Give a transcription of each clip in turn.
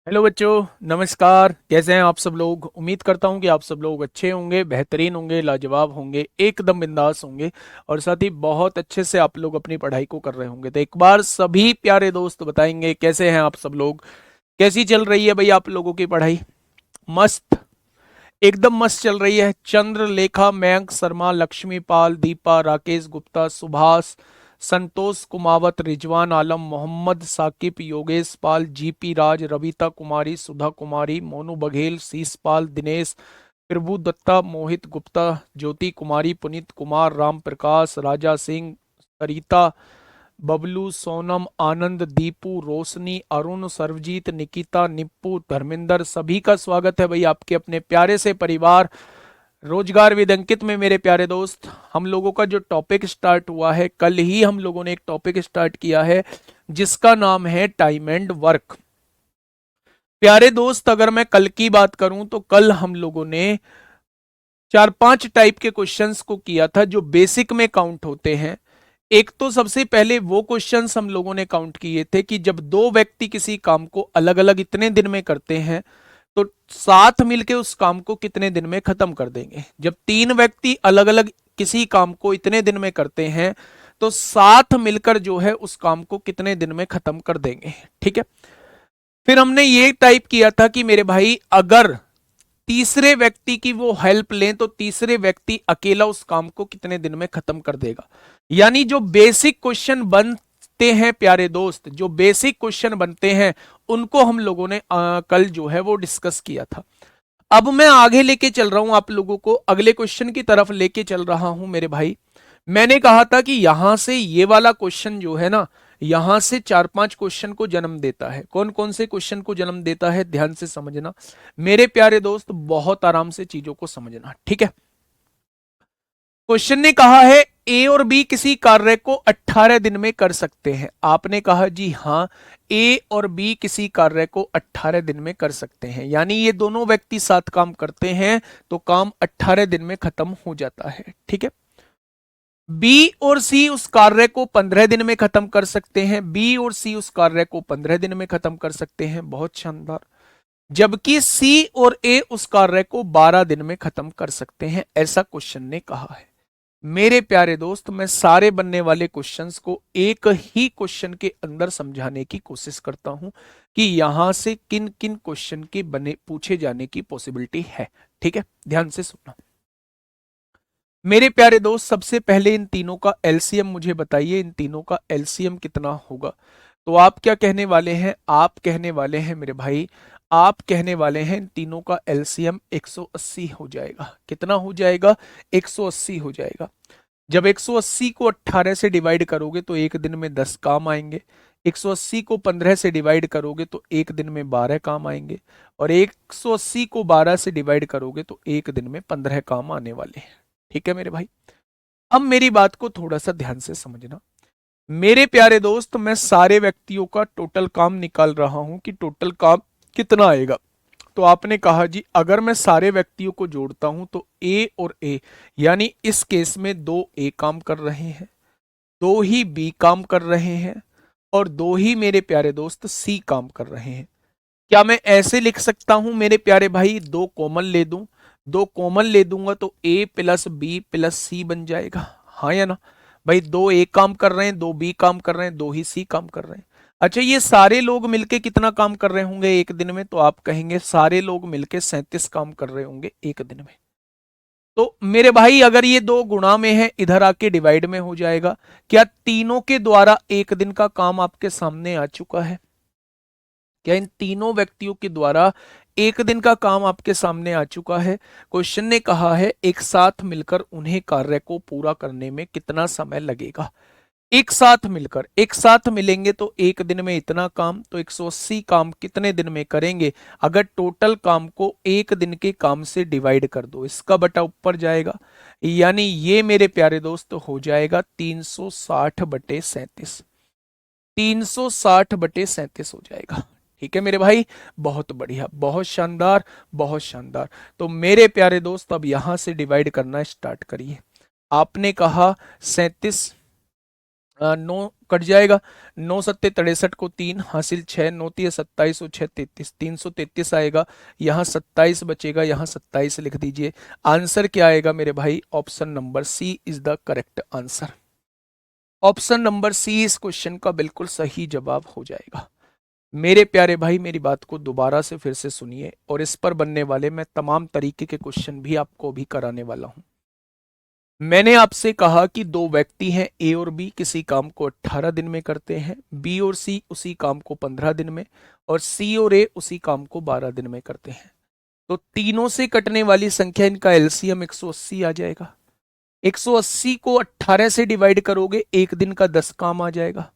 Hello बच्चों, नमस्कार। कैसे हैं आप सब लोग? उम्मीद करता हूं कि आप सब लोग अच्छे होंगे, बेहतरीन होंगे, लाजवाब होंगे, एकदम बिंदास होंगे और साथ ही बहुत अच्छे से आप लोग अपनी पढ़ाई को कर रहे होंगे। तो एक बार सभी प्यारे दोस्त बताएंगे कैसे हैं आप सब लोग, कैसी चल रही है भाई आप लोगों की पढ़ाई? मस्त, एकदम मस्त चल रही है। चंद्रलेखा, मयंक शर्मा, लक्ष्मीपाल, दीपा, राकेश गुप्ता, सुभाष, संतोष कुमावत, रिजवान आलम, मोहम्मद साकिब, योगेश पाल, जीपी राज, रविता कुमारी, सुधा कुमारी, मोनू बघेल, शीशपाल, दिनेश, प्रभु दत्ता, मोहित गुप्ता, ज्योति कुमारी, पुनीत कुमार, राम प्रकाश, राजा सिंह, सरिता, बबलू, सोनम, आनंद, दीपू, रोशनी, अरुण, सर्वजीत, निकिता, निप्पू, धर्मेंद्र, सभी का स्वागत है भाई आपके अपने प्यारे से परिवार रोजगार विद अंकित में। मेरे प्यारे दोस्त, हम लोगों का जो टॉपिक स्टार्ट हुआ है, कल ही हम लोगों ने एक टॉपिक स्टार्ट किया है जिसका नाम है टाइम एंड वर्क। प्यारे दोस्त, अगर मैं कल की बात करूं तो कल हम लोगों ने चार पांच टाइप के क्वेश्चंस को किया था जो बेसिक में काउंट होते हैं। एक तो सबसे पहले वो क्वेश्चंस हम लोगों ने काउंट किए थे कि जब दो व्यक्ति किसी काम को अलग अलग इतने दिन में करते हैं तो साथ मिलकर उस काम को कितने दिन में खत्म कर देंगे। जब तीन व्यक्ति अलग अलग किसी काम को इतने दिन में करते हैं तो साथ मिलकर जो है उस काम को कितने दिन में खत्म कर देंगे। ठीक है। फिर हमने ये टाइप किया था कि मेरे भाई अगर तीसरे व्यक्ति की वो हेल्प लें तो तीसरे व्यक्ति अकेला उस काम को कितने दिन में खत्म कर देगा। यानी जो बेसिक क्वेश्चन बनते हैं प्यारे दोस्त, जो बेसिक क्वेश्चन बनते हैं उनको हम लोगों ने कल जो है वो डिस्कस किया था। अब मैं आगे लेके चल रहा हूं आप लोगों को, अगले क्वेश्चन की तरफ लेके चल रहा हूं मेरे भाई। मैंने कहा था कि यहां से ये वाला क्वेश्चन जो है ना, यहां से चार पांच क्वेश्चन को जन्म देता है। कौन कौन से क्वेश्चन को जन्म देता है, ध्यान से समझना मेरे प्यारे दोस्त, बहुत आराम से चीजों को समझना। ठीक है। क्वेश्चन ने कहा है ए और बी किसी कार्य को 18 दिन में कर सकते हैं। आपने कहा जी हां, ए और बी किसी कार्य को 18 दिन में कर सकते हैं, यानी ये दोनों व्यक्ति साथ काम करते हैं तो काम 18 दिन में खत्म हो जाता है। ठीक है। बी और सी उस कार्य को 15 दिन में खत्म कर सकते हैं। बी और सी उस कार्य को 15 दिन में खत्म कर सकते हैं। बहुत शानदार। जबकि सी और ए उस कार्य को 12 दिन में खत्म कर सकते हैं, ऐसा क्वेश्चन ने कहा है। मेरे प्यारे दोस्त, मैं सारे बनने वाले क्वेश्चंस को एक ही क्वेश्चन के अंदर समझाने की कोशिश करता हूं कि यहां से किन किन क्वेश्चन के बने पूछे जाने की पॉसिबिलिटी है। ठीक है, ध्यान से सुनना मेरे प्यारे दोस्त। सबसे पहले इन तीनों का एलसीएम मुझे बताइए, इन तीनों का एलसीएम कितना होगा? तो आप क्या कहने वाले हैं? आप कहने वाले हैं मेरे भाई, आप कहने वाले हैं इन तीनों का एलसीएम 180 हो जाएगा। कितना हो जाएगा? 180 हो जाएगा। जब 180 को 18 से डिवाइड करोगे तो एक दिन में 10 काम आएंगे। 180 को 15 से डिवाइड करोगे तो एक दिन में 12 काम आएंगे। और 180 को 12 से डिवाइड करोगे तो एक दिन में 15 काम आने वाले हैं। ठीक है मेरे भाई। अब मेरी बात को थोड़ा सा ध्यान से समझना मेरे प्यारे दोस्त। मैं सारे व्यक्तियों का टोटल काम निकाल रहा हूं कि टोटल काम कितना आएगा। तो आपने कहा जी अगर मैं सारे व्यक्तियों को जोड़ता हूं तो ए और ए, यानी इस केस में दो ए काम कर रहे हैं, दो ही बी काम कर रहे हैं और दो ही मेरे प्यारे दोस्त सी काम कर रहे हैं। क्या मैं ऐसे लिख सकता हूं मेरे प्यारे भाई, दो कॉमन ले दूं? दो कॉमन ले दूंगा तो ए प्लस बी प्लस सी बन जाएगा, हाँ या ना? भाई दो ए काम कर रहे हैं, दो बी काम कर रहे हैं, दो ही सी काम कर रहे हैं। अच्छा, ये सारे लोग मिलके कितना काम कर रहे होंगे एक दिन में? तो आप कहेंगे सारे लोग मिलके 37 काम कर रहे होंगे एक दिन में। तो मेरे भाई अगर ये दो गुणा में है, इधर आके डिवाइड में हो जाएगा। क्या तीनों के द्वारा एक दिन का काम आपके सामने आ चुका है? क्या इन तीनों व्यक्तियों के द्वारा एक दिन का काम आपके सामने आ चुका है? क्वेश्चन ने कहा है एक साथ मिलकर उन्हें कार्य को पूरा करने में कितना समय लगेगा। एक साथ मिलकर, एक साथ मिलेंगे तो एक दिन में इतना काम, तो 180 काम कितने दिन में करेंगे? अगर टोटल काम को एक दिन के काम से डिवाइड कर दो, इसका बटा ऊपर जाएगा, यानी ये मेरे प्यारे दोस्त हो जाएगा 360/37। 360/37 हो जाएगा। ठीक है मेरे भाई, बहुत बढ़िया, बहुत शानदार, बहुत शानदार। तो मेरे प्यारे दोस्त अब यहां से डिवाइड करना स्टार्ट करिए। आपने कहा 37 9 कट जाएगा, 9 सत्ते 63 को 3 हासिल 6, 9 तिये 27 और 6 33, 333 आएगा। यहाँ 27 बचेगा, यहाँ 27 लिख दीजिए। आंसर क्या आएगा मेरे भाई? Option number c is the correct answer. Option number c इस क्वेश्चन का बिल्कुल सही जवाब हो जाएगा। मेरे प्यारे भाई, मेरी बात को दोबारा से फिर से सुनिए, और इस पर बनने वाले मैं तमाम तरीके के क्वेश्चन भी आपको भी कराने वाला हूं। मैंने आपसे कहा कि दो व्यक्ति हैं, ए और बी, किसी काम को 18 दिन में करते हैं, बी और सी उसी काम को 15 दिन में, और सी और ए उसी काम को 12 दिन में करते हैं। तो तीनों से कटने वाली संख्या, इनका एलसीएम 180 आ जाएगा। 180 को 18 से डिवाइड करोगे, एक दिन का 10 काम आ जाएगा।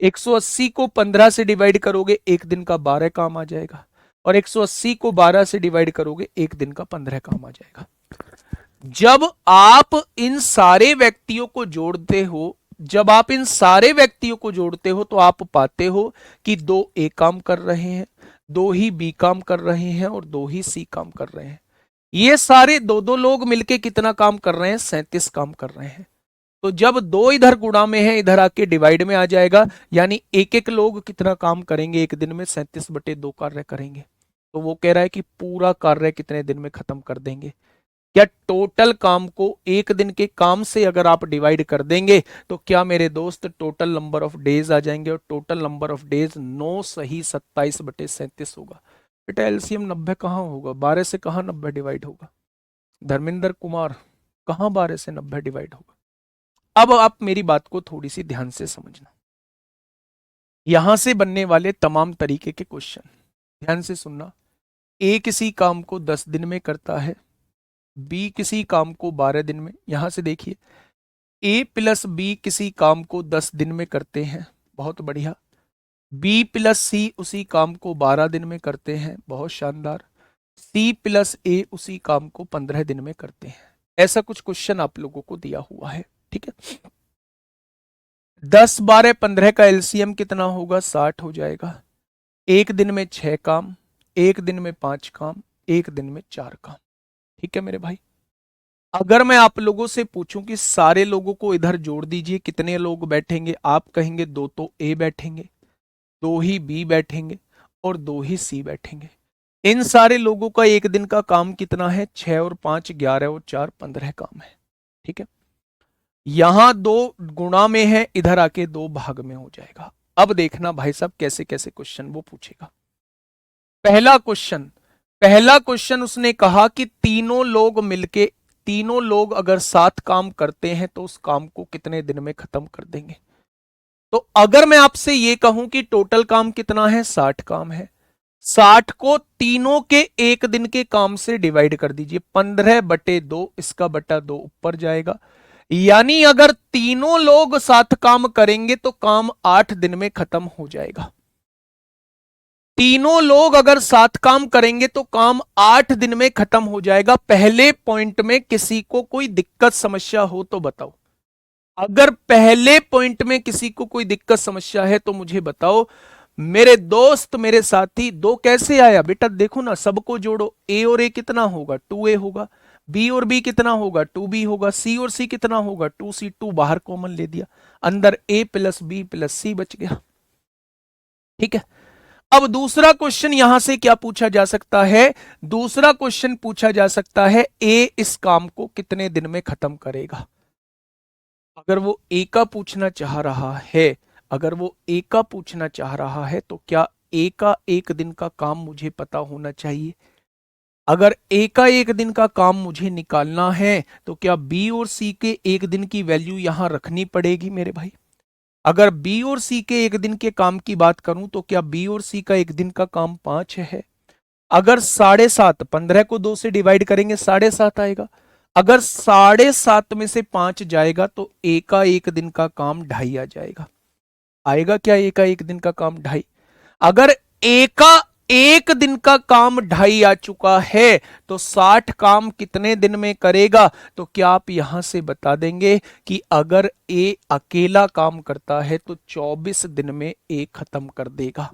180 को 15 से डिवाइड करोगे, एक दिन का 12 काम आ जाएगा। और 180 को 12 से डिवाइड करोगे, एक दिन का 15 काम आ जाएगा। जब आप इन सारे व्यक्तियों को जोड़ते हो, जब आप इन सारे व्यक्तियों को जोड़ते हो, तो आप पाते हो कि दो ए काम कर रहे हैं, दो ही बी काम कर रहे हैं, और दो ही सी काम कर रहे हैं। ये सारे दो दो लोग मिलके कितना काम कर रहे हैं? 37 काम कर रहे हैं। तो जब दो इधर गुणा में है, इधर आके डिवाइड में आ जाएगा, यानी एक एक लोग कितना काम करेंगे एक दिन में? 37/2 कार्य करेंगे। तो वो कह रहा है कि पूरा कार्य कितने दिन में खत्म कर देंगे। क्या टोटल काम को एक दिन के काम से अगर आप डिवाइड कर देंगे, तो क्या मेरे दोस्त टोटल नंबर ऑफ डेज आ जाएंगे? और टोटल नंबर ऑफ डेज 9 सही 27/37 होगा। बेटा एलसीएम 90 कहां होगा? 12 से कहां 90 डिवाइड होगा? धर्मेंद्र कुमार, कहां 12 से 90 डिवाइड होगा? अब आप मेरी बात को थोड़ी सी ध्यान से समझना। यहां से बनने वाले तमाम तरीके के क्वेश्चन ध्यान से सुनना। ए किसी काम को 10 दिन में करता है, बी किसी काम को 12 दिन में। यहां से देखिए, ए प्लस बी किसी काम को 10 दिन में करते हैं, बहुत बढ़िया। बी प्लस सी उसी काम को 12 दिन में करते हैं, बहुत शानदार। सी प्लस ए उसी काम को 15 दिन में करते हैं। ऐसा कुछ क्वेश्चन आप लोगों को दिया हुआ है, ठीक है। 10, 12, 15 का एलसीएम कितना होगा? 60 हो जाएगा। एक दिन में 6 काम, एक दिन में 5 काम, एक दिन में 4 काम। ठीक है मेरे भाई। अगर मैं आप लोगों से पूछूं कि सारे लोगों को इधर जोड़ दीजिए, कितने लोग बैठेंगे? आप कहेंगे दो तो ए बैठेंगे, दो ही बी बैठेंगे, और दो ही सी बैठेंगे। इन सारे लोगों का एक दिन का काम कितना है? 6 और 5 11 और 4 15 काम है। ठीक है। यहां दो गुणा में है, इधर आके दो भाग में हो जाएगा। अब देखना भाई साहब कैसे कैसे क्वेश्चन वो पूछेगा। पहला क्वेश्चन उसने कहा कि तीनों लोग मिलके, तीनों लोग अगर साथ काम करते हैं तो उस काम को कितने दिन में खत्म कर देंगे। तो अगर मैं आपसे यह कहूं कि टोटल काम कितना है? 60 काम है। 60 को तीनों के एक दिन के काम से डिवाइड कर दीजिए, 15/2, इसका बटा 2 ऊपर जाएगा। यानी अगर तीनों लोग साथ काम करेंगे तो काम 8 दिन में खत्म हो जाएगा। तीनों लोग अगर साथ काम करेंगे तो काम 8 दिन में खत्म हो जाएगा। पहले पॉइंट में किसी को कोई दिक्कत समस्या हो तो बताओ। अगर पहले पॉइंट में किसी को कोई दिक्कत समस्या है तो मुझे बताओ। मेरे दोस्त, मेरे साथी, दो कैसे आया? बेटा देखो ना, सबको जोड़ो। ए और ए कितना होगा? 2a होगा। बी और बी कितना होगा? 2b होगा। सी और सी कितना होगा? 2c। 2 बाहर कॉमन ले दिया, अंदर a प्लस बी प्लस सी बच गया। ठीक है। अब दूसरा क्वेश्चन यहां से क्या पूछा जा सकता है? दूसरा क्वेश्चन पूछा जा सकता है, ए इस काम को कितने दिन में खत्म करेगा? अगर वो ए का पूछना चाह रहा है, अगर वो ए का पूछना चाह रहा है, तो क्या ए का एक दिन का काम मुझे पता होना चाहिए? अगर ए का एक दिन का काम मुझे निकालना है, तो क्या बी और सी के एक दिन की वैल्यू यहां रखनी पड़ेगी मेरे भाई? अगर बी और सी के एक दिन के काम की बात करूं, तो क्या बी और सी का एक दिन का काम 5 है? अगर 7.5, 15 को 2 से डिवाइड करेंगे 7.5 आएगा। अगर 7.5 में से 5 जाएगा तो ए का एक दिन का काम 2.5 आ जाएगा। आएगा क्या ए का एक दिन का काम 2.5? अगर ए का एक दिन का काम 2.5 आ चुका है तो 60 काम कितने दिन में करेगा? तो क्या आप यहां से बता देंगे कि अगर ए अकेला काम करता है तो 24 दिन में ए खत्म कर देगा।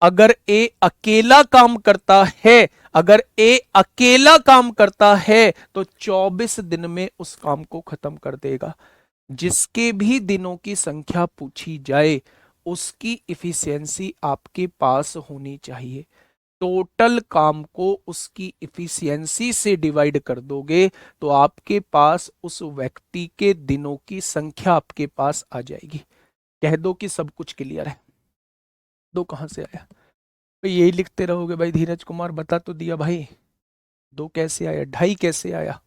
अगर ए अकेला काम करता है, अगर ए अकेला काम करता है तो 24 दिन में उस काम को खत्म कर देगा। जिसके भी दिनों की संख्या पूछी जाए उसकी इफिशियंसी आपके पास होनी चाहिए। टोटल काम को उसकी इफिशियंसी से डिवाइड कर दोगे तो आपके पास उस व्यक्ति के दिनों की संख्या आपके पास आ जाएगी। कह दो कि सब कुछ क्लियर है। दो कहां से आया भाई? यही लिखते रहोगे भाई। धीरज कुमार बता तो दिया भाई। दो कैसे आया? ढाई कैसे आया?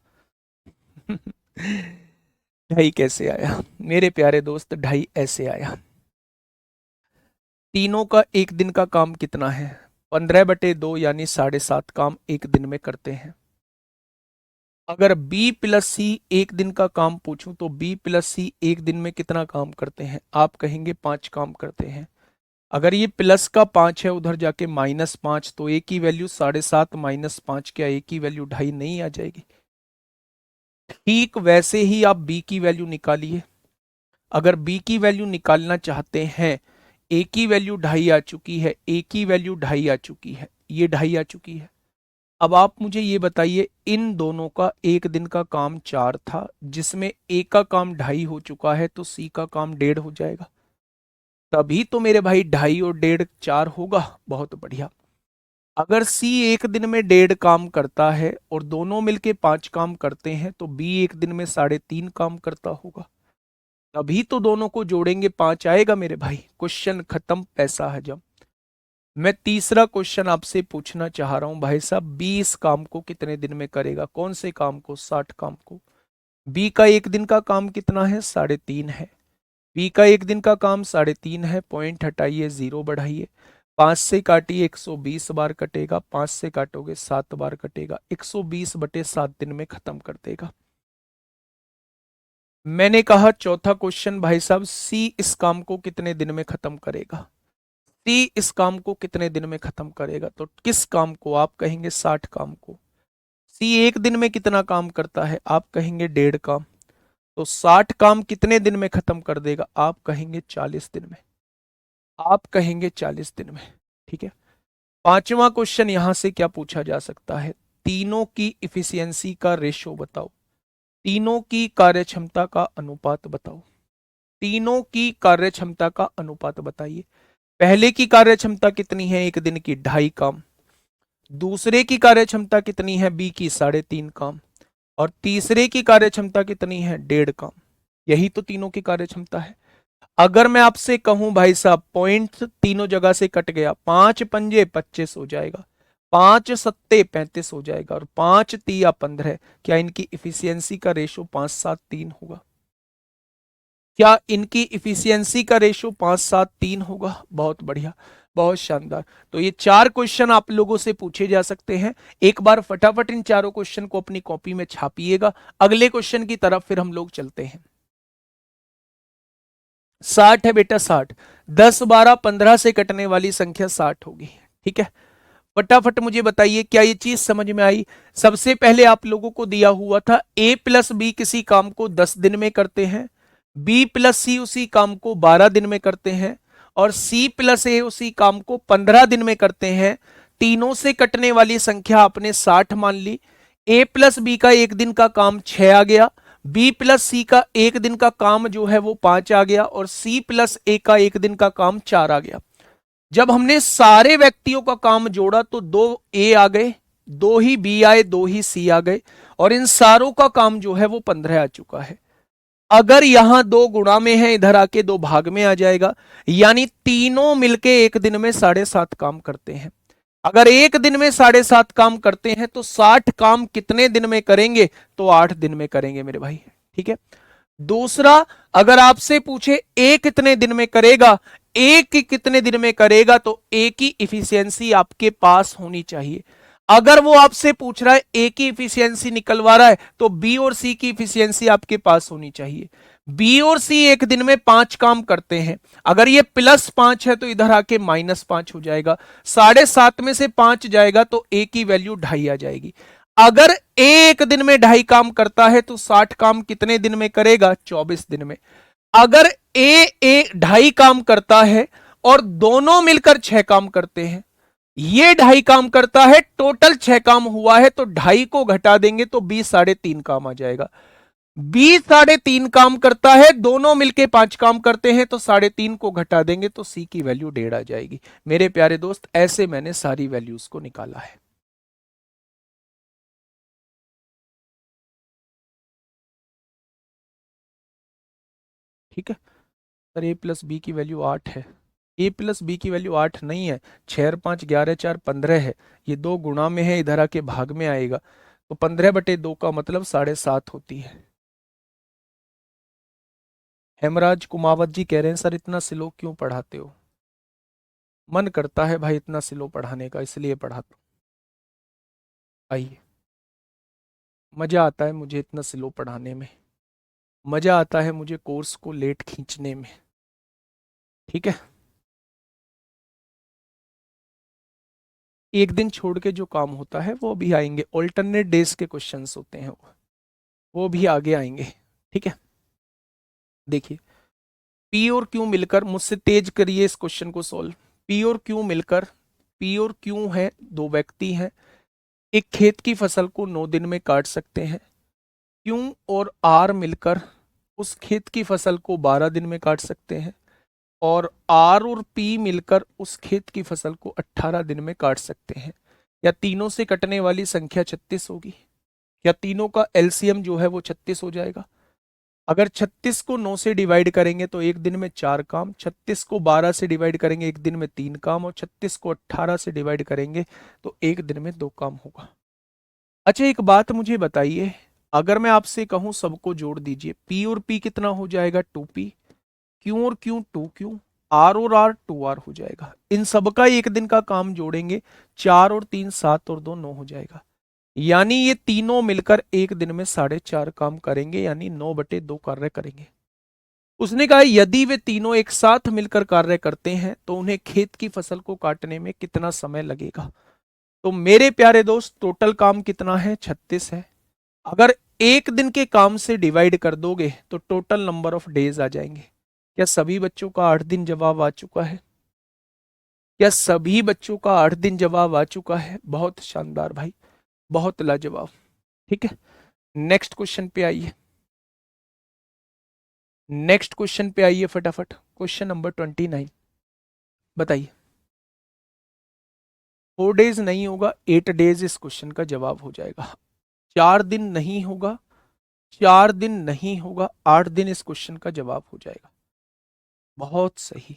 ढाई कैसे आया मेरे प्यारे दोस्त? ढाई ऐसे आया। तीनों का एक दिन का काम कितना है? 15/2 यानी 7.5 काम एक दिन में करते हैं। अगर B प्लस सी एक दिन का काम पूछूं तो B प्लस सी एक दिन में कितना काम करते हैं? आप कहेंगे 5 काम करते हैं। अगर ये प्लस का 5 है उधर जाके -5, तो A की वैल्यू 7.5 -5, क्या A की वैल्यू ढाई नहीं आ जाएगी? ठीक वैसे ही आप B की वैल्यू निकालिए। अगर B की वैल्यू निकालना चाहते हैं, A की वैल्यू ढाई आ चुकी है, A की वैल्यू ढाई आ चुकी है, ये ढाई आ चुकी है। अब आप मुझे ये बताइए, इन दोनों का एक दिन का काम 4 था, जिसमें A का काम ढाई हो चुका है, तो C का काम 1.5 हो जाएगा। तभी तो मेरे भाई ढाई और 1.5 4 होगा। बहुत बढ़िया। अगर C एक दिन में 1.5 काम करता है और दोनों मिलके 5 काम करते हैं, तो B एक दिन में 3.5 काम करता होगा। तभी तो दोनों को जोड़ेंगे 5 आएगा मेरे भाई। क्वेश्चन खत्म, पैसा हजम। मैं तीसरा क्वेश्चन आपसे पूछना चाह रहा हूं भाई साहब, 20 काम को कितने दिन में करेगा? कौन से काम को? 60 काम को। बी का एक दिन का काम कितना है? 3.5 है। बी का एक दिन का काम 3.5 है। पॉइंट हटाइए, 0 बढ़ाइए, 5 से काटिए, 120 बार कटेगा। 5 से काटोगे 7 बार कटेगा। 120/7 दिन में खत्म कर देगा। मैंने कहा चौथा क्वेश्चन भाई साहब, सी इस काम को कितने दिन में खत्म करेगा? सी इस काम को कितने दिन में खत्म करेगा? तो किस काम को? आप कहेंगे 60 काम को। सी एक दिन में कितना काम करता है? आप कहेंगे 1.5 काम। तो 60 काम कितने दिन में खत्म कर देगा? आप कहेंगे 40 दिन में। आप कहेंगे 40 दिन में। ठीक है। पांचवा क्वेश्चन यहां से क्या पूछा जा सकता है? तीनों की इफिशियंसी का रेशो बताओ। तीनों की कार्यक्षमता का अनुपात बताओ। तीनों की कार्यक्षमता का अनुपात बताइए। पहले की कार्यक्षमता कितनी है एक दिन की? 2.5 काम। दूसरे की कार्यक्षमता कितनी है? बी की 3.5 काम। और तीसरे की कार्यक्षमता कितनी है? 1.5 काम। यही तो तीनों की कार्यक्षमता है। अगर मैं आपसे कहूं भाई साहब, पॉइंट तीनों जगह से कट गया, 5 पंजे 25 हो जाएगा, 5 सत्ते 35 हो जाएगा, और 5 तिया 15। क्या इनकी इफिशियंसी का रेशो 5-7-3 होगा? क्या इनकी इफिशियंसी का रेशो 5-7-3 होगा? बहुत बढ़िया, बहुत शानदार। तो ये 4 क्वेश्चन आप लोगों से पूछे जा सकते हैं। एक बार फटाफट इन चारों क्वेश्चन को अपनी कॉपी में छापिएगा। अगले क्वेश्चन की तरफ फिर हम लोग चलते हैं। 60 है बेटा, 60। 10 12 15 से कटने वाली संख्या 60 होगी। ठीक है। फटाफट मुझे बताइए, क्या ये चीज समझ में आई? सबसे पहले आप लोगों को दिया हुआ था A प्लस बी किसी काम को 10 दिन में करते हैं, B प्लस सी उसी काम को 12 दिन में करते हैं, और C प्लस ए उसी काम को 15 दिन में करते हैं। तीनों से कटने वाली संख्या आपने 60 मान ली। A प्लस बी का एक दिन का काम 6 आ गया, B प्लस सी का एक दिन का काम जो है वो 5 आ गया, और C प्लस ए का एक दिन का काम 4 आ गया। जब हमने सारे व्यक्तियों का काम जोड़ा तो 2 ए आ गए, 2 ही बी आए, 2 ही सी आ गए, और इन सारों का काम जो है वो 15 आ चुका है। अगर यहां 2 गुणा में है, इधर आके 2 भाग में आ जाएगा, यानी तीनों मिलके एक दिन में 7.5 काम करते हैं। अगर एक दिन में 7.5 काम करते हैं तो 60 काम कितने दिन में करेंगे? तो 8 दिन में करेंगे मेरे भाई। ठीक है। दूसरा, अगर आपसे पूछे ए कितने दिन में करेगा, ए की कितने दिन में करेगा, तो ए की इफिशियंसी आपके पास होनी चाहिए। अगर वो आपसे पूछ रहा है ए की इफिशियंसी निकलवा रहा है, तो बी और सी की इफिशियंसी आपके पास होनी चाहिए। बी और सी एक दिन में 5 काम करते हैं। अगर ये +5 है तो इधर आके -5 हो जाएगा। 7.5 में से 5 जाएगा तो ए की वैल्यू 2.5 आ जाएगी। अगर ए एक दिन में 2.5 काम करता है तो 60 काम कितने दिन में करेगा? 24 दिन में। अगर ए 2.5 काम करता है और दोनों मिलकर 6 काम करते हैं, ये 2.5 काम करता है, टोटल 6 काम हुआ है, तो 2.5 को घटा देंगे तो 20 3.5 काम आ जाएगा। बी 3.5 काम करता है, दोनों मिलके 5 काम करते हैं, तो 3.5 को घटा देंगे तो सी की वैल्यू 1.5 आ जाएगी। मेरे प्यारे दोस्त, ऐसे मैंने सारी वैल्यूज को निकाला है। ठीक है सर, ए प्लस बी की वैल्यू 8 है। ए प्लस बी की वैल्यू 8 नहीं है, 6 और 5 11 4 15 है। ये दो गुणा में है, इधर आके भाग में आएगा, तो 15/2 का मतलब 7.5 होती है। हेमराज कुमावत जी कह रहे हैं सर इतना स्लो क्यों पढ़ाते हो? मन करता है भाई इतना स्लो पढ़ाने का, इसलिए पढ़ाता हूँ। आइए, मजा आता है मुझे इतना स्लो पढ़ाने में, मजा आता है मुझे कोर्स को लेट खींचने में। ठीक है, एक दिन छोड़ के जो काम होता है वो भी आएंगे, ऑल्टरनेट डेज के क्वेश्चंस होते हैं वो भी आगे आएंगे। ठीक है, देखिए, पी और क्यू मिलकर, मुझसे तेज करिए इस क्वेश्चन को सॉल्व। पी और क्यू मिलकर, पी और क्यू है, दो व्यक्ति हैं, एक खेत की फसल को 9 दिन में काट सकते हैं। क्यू और आर मिलकर उस खेत की फसल को 12 दिन में काट सकते हैं। और आर और पी मिलकर उस खेत की फसल को 18 दिन में काट सकते हैं। या तीनों से कटने वाली संख्या 36 होगी, या तीनों का एलसीएम जो है वो 36 हो जाएगा। अगर 36 को 9 से डिवाइड करेंगे तो एक दिन में 4 काम, 36 को 12 से डिवाइड करेंगे एक दिन में 3 काम, और 36 को 18 से डिवाइड करेंगे तो एक दिन में 2 काम होगा। अच्छा, एक बात मुझे बताइए, अगर मैं आपसे कहूं सबको जोड़ दीजिए, पी और पी कितना हो जाएगा? 2p, क्यू और क्यू 2q, आर और आर 2r हो जाएगा। इन सबका एक दिन का काम जोड़ेंगे, 4 और 3 7 और 2 9 हो जाएगा। यानी ये तीनों मिलकर एक दिन में 4.5 काम करेंगे, यानी 9/2 कार्य करेंगे। उसने कहा यदि वे तीनों एक साथ मिलकर कार्य करते हैं तो उन्हें खेत की फसल को काटने में कितना समय लगेगा? तो मेरे प्यारे दोस्त, टोटल काम कितना है? 36 है। अगर एक दिन के काम से डिवाइड कर दोगे तो टोटल नंबर ऑफ डेज आ जाएंगे। क्या सभी बच्चों का 8 दिन जवाब आ चुका है? क्या सभी बच्चों का 8 दिन जवाब आ चुका है? बहुत शानदार भाई, बहुत लाजवाब। ठीक है, नेक्स्ट क्वेश्चन पे आइए, नेक्स्ट क्वेश्चन पे आइए फटाफट। क्वेश्चन नंबर 29, बताइए। 4 डेज नहीं होगा, 8 डेज इस क्वेश्चन का जवाब हो जाएगा। 4 दिन नहीं होगा, 4 दिन नहीं होगा, 8 दिन इस क्वेश्चन का जवाब हो जाएगा। बहुत सही।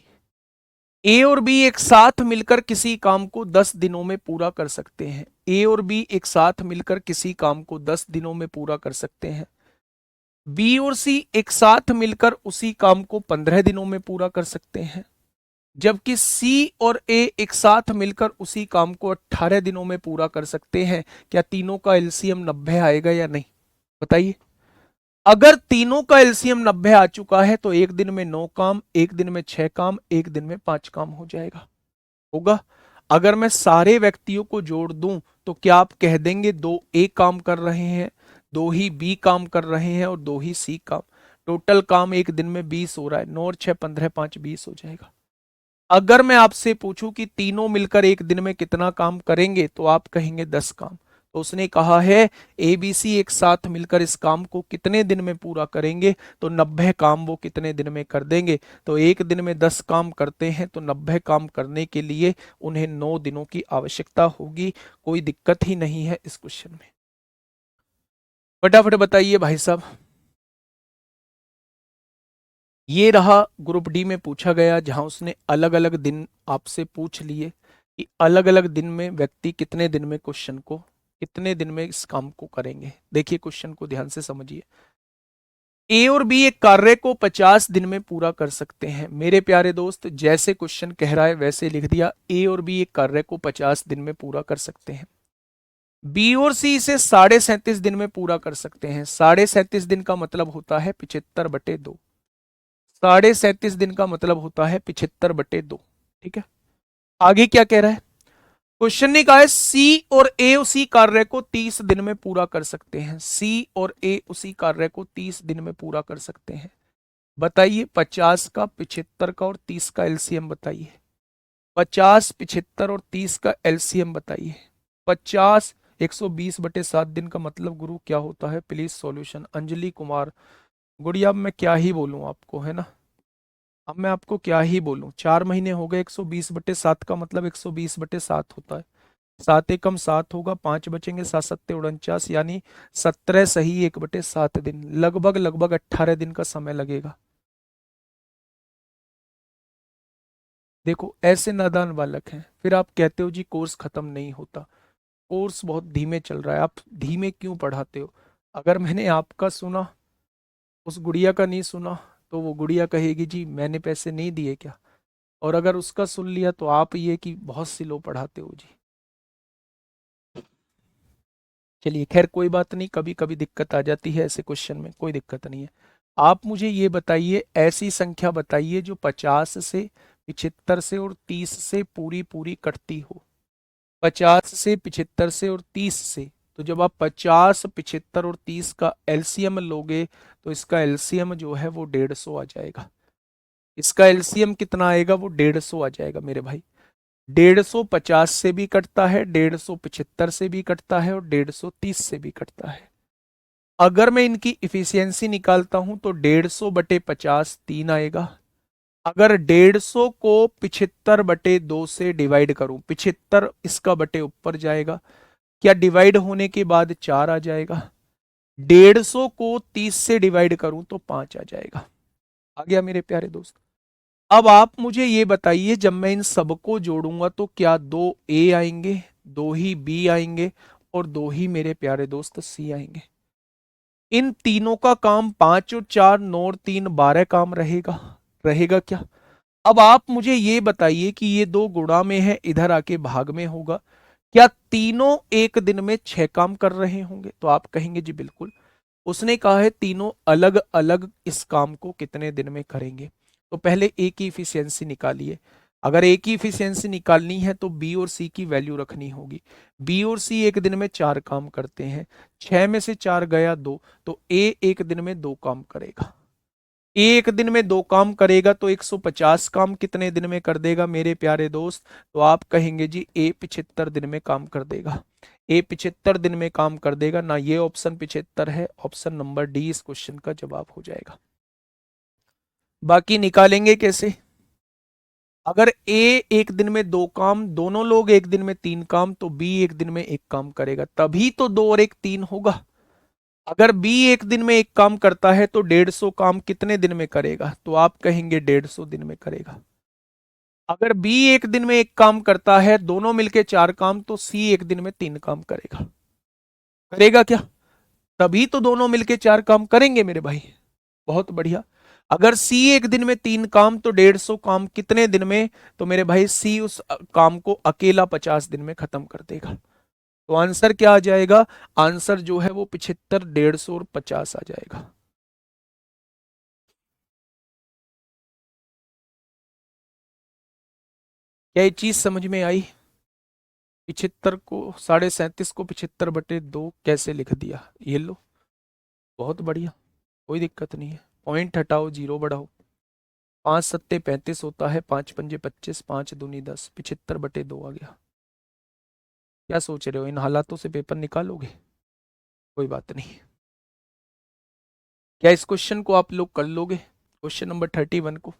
ए और बी एक साथ मिलकर किसी काम को 10 दिनों में पूरा कर सकते हैं। ए और बी एक साथ मिलकर किसी काम को 10 दिनों में पूरा कर सकते हैं। बी और सी एक साथ मिलकर उसी काम को 15 दिनों में पूरा कर सकते हैं। जबकि सी और ए एक साथ मिलकर उसी काम को 18 दिनों में पूरा कर सकते हैं। क्या तीनों का एलसीएम 90 आएगा या नहीं? बताइए। अगर तीनों का एलसीएम 90 आ चुका है तो एक दिन में 9 काम, एक दिन में 6 काम, एक दिन में 5 काम हो जाएगा, होगा। अगर मैं सारे व्यक्तियों को जोड़ दूं तो क्या आप कह देंगे 2 ए काम कर रहे हैं, 2 ही बी काम कर रहे हैं और 2 ही सी काम? टोटल काम एक दिन में 20 हो रहा है, 9 और 6 15 5 20 हो जाएगा। अगर मैं आपसे पूछूं कि तीनों मिलकर एक दिन में कितना काम करेंगे तो आप कहेंगे 10 काम। तो उसने कहा है ए बी सी एक साथ मिलकर इस काम को कितने दिन में पूरा करेंगे, तो 90 काम वो कितने दिन में कर देंगे। तो एक दिन में 10 काम करते हैं तो 90 काम करने के लिए उन्हें 9 दिनों की आवश्यकता होगी। कोई दिक्कत ही नहीं है इस क्वेश्चन में। फटाफट बताइए भाई साहब। ये रहा ग्रुप डी में पूछा गया, जहां उसने अलग अलग दिन आपसे पूछ लिए कि अलग अलग दिन में व्यक्ति कितने दिन में क्वेश्चन को, कितने दिन में इस काम को करेंगे। देखिए क्वेश्चन को ध्यान से समझिए। ए और बी एक कार्य को 50 दिन में पूरा कर सकते हैं। मेरे प्यारे दोस्त, जैसे क्वेश्चन कह रहा है वैसे लिख दिया। ए और बी एक कार्य को 50 दिन में पूरा कर सकते हैं। बी और सी इसे 37.5 दिन में पूरा कर सकते हैं। 37.5 दिन का मतलब होता है 75/2। 37.5 दिन का मतलब होता है 75/2। ठीक है, आगे क्या कह रहा है? क्वेश्चन ने कहा है सी और ए उसी कार्य को 30 दिन में पूरा कर सकते हैं। सी और ए उसी कार्य को 30 दिन में पूरा कर सकते हैं। बताइए 50 का, 75 का और 30 का एलसीएम बताइए। 50, 75 और 30 का एलसीएम बताइए। 50 120/7 दिन का मतलब गुरु क्या होता है, प्लीज सॉल्यूशन। अंजलि कुमार, गुड़िया अब मैं क्या ही बोलूं आपको, है ना। अब मैं आपको क्या ही बोलूं, 4 महीने हो गए, 120/7 का मतलब 120/7 होता है। 7 एकम 7 होगा, 5 बचेंगे, 7 सत्ते 49, यानी 17 सही 1/7 दिन, लगभग लगभग 18 दिन का समय लगेगा। देखो ऐसे नादान बालक हैं, फिर आप कहते हो जी कोर्स खत्म नहीं होता। कोर्स बहुत धीमे चल रहा है, आप धीमे क्यों पढ़ाते हो। अगर मैंने आपका सुना, उस गुड़िया का नहीं सुना, तो वो गुड़िया कहेगी जी मैंने पैसे नहीं दिए क्या। और अगर उसका सुन लिया तो आप ये कि बहुत स्लो पढ़ाते हो जी। चलिए खैर कोई बात नहीं, कभी कभी दिक्कत आ जाती है ऐसे क्वेश्चन में, कोई दिक्कत नहीं है। आप मुझे ये बताइए, ऐसी संख्या बताइए जो 50 से, 75 से और 30 से पूरी पूरी कटती हो। 50 से, 75 से और 30 से। तो जब आप 50, 75 और 30 का एलसीएम लोगे, तो इसका एलसीएम जो है वो 150 आ जाएगा। इसका एलसीएम कितना आएगा, वो 150 आ जाएगा मेरे भाई। 150 50 से भी कटता है, 150 75 से भी कटता है और 150 30 से भी कटता है। अगर मैं इनकी इफिशियंसी निकालता हूं तो 150/50 3 आएगा। अगर 150 को 75/2 से डिवाइड करूं, 75 इसका बटे ऊपर जाएगा, क्या डिवाइड होने के बाद 4 आ जाएगा। 150 को 30 से डिवाइड करूं तो 5 आ जाएगा। आ गया मेरे प्यारे दोस्त। अब आप मुझे ये बताइए, जब मैं इन सबको जोड़ूंगा तो क्या 2 A आएंगे, 2 ही B आएंगे और 2 ही मेरे प्यारे दोस्त C आएंगे। इन तीनों का काम 5 और 4 9 और 3 12 काम रहेगा। रहेगा क्या। अब आप मुझे ये बताइए कि ये दो गुणा में है, इधर आके भाग में होगा, क्या तीनों एक दिन में 6 काम कर रहे होंगे। तो आप कहेंगे जी बिल्कुल। उसने कहा है तीनों अलग अलग इस काम को कितने दिन में करेंगे। तो पहले ए की इफिशियंसी निकालिए। अगर ए की इफिशियंसी निकालनी है तो बी और सी की वैल्यू रखनी होगी। बी और सी एक दिन में 4 काम करते हैं, 6 में से 4 गया 2, तो ए एक दिन में 2 काम करेगा। ए एक दिन में 2 काम करेगा तो 150 काम कितने दिन में कर देगा मेरे प्यारे दोस्त। तो आप कहेंगे जी ए 75 दिन में काम कर देगा। ए 75 दिन में काम कर देगा ना, ये ऑप्शन 75 है, ऑप्शन नंबर डी इस क्वेश्चन का जवाब हो जाएगा। बाकी निकालेंगे कैसे। अगर ए एक दिन में 2 काम, दोनों लोग एक दिन में 3 काम, तो बी एक दिन में 1 काम करेगा, तभी तो 2 और 1 3 होगा। अगर बी एक दिन में 1 काम करता है तो 150 काम कितने दिन में करेगा, तो आप कहेंगे 150 दिन में करेगा। अगर बी एक दिन में 1 काम करता है, दोनों मिलके 4 काम, तो सी एक दिन में 3 काम करेगा। करेगा क्या, तभी तो दोनों मिलके 4 काम करेंगे मेरे भाई। बहुत बढ़िया। अगर सी एक दिन में 3 काम, तो 150 काम कितने दिन में, तो मेरे भाई सी उस काम को अकेला 50 दिन में खत्म कर देगा। तो आंसर क्या आ जाएगा, आंसर जो है वो 75, 150 और 50 आ जाएगा। क्या ये चीज समझ में आई। 75 को 37.5 को 75/2 कैसे लिख दिया, ये लो। बहुत बढ़िया, कोई दिक्कत नहीं है। पॉइंट हटाओ, जीरो बढ़ाओ। 5 सत्ते 35 होता है, 5 पंजे 25, 5 दूनी 10, 75/2 आ गया। क्या सोच रहे हो, इन हालातों से पेपर निकालोगे। कोई बात नहीं। क्या इस क्वेश्चन को आप लोग कर लोगे, क्वेश्चन नंबर 31 को।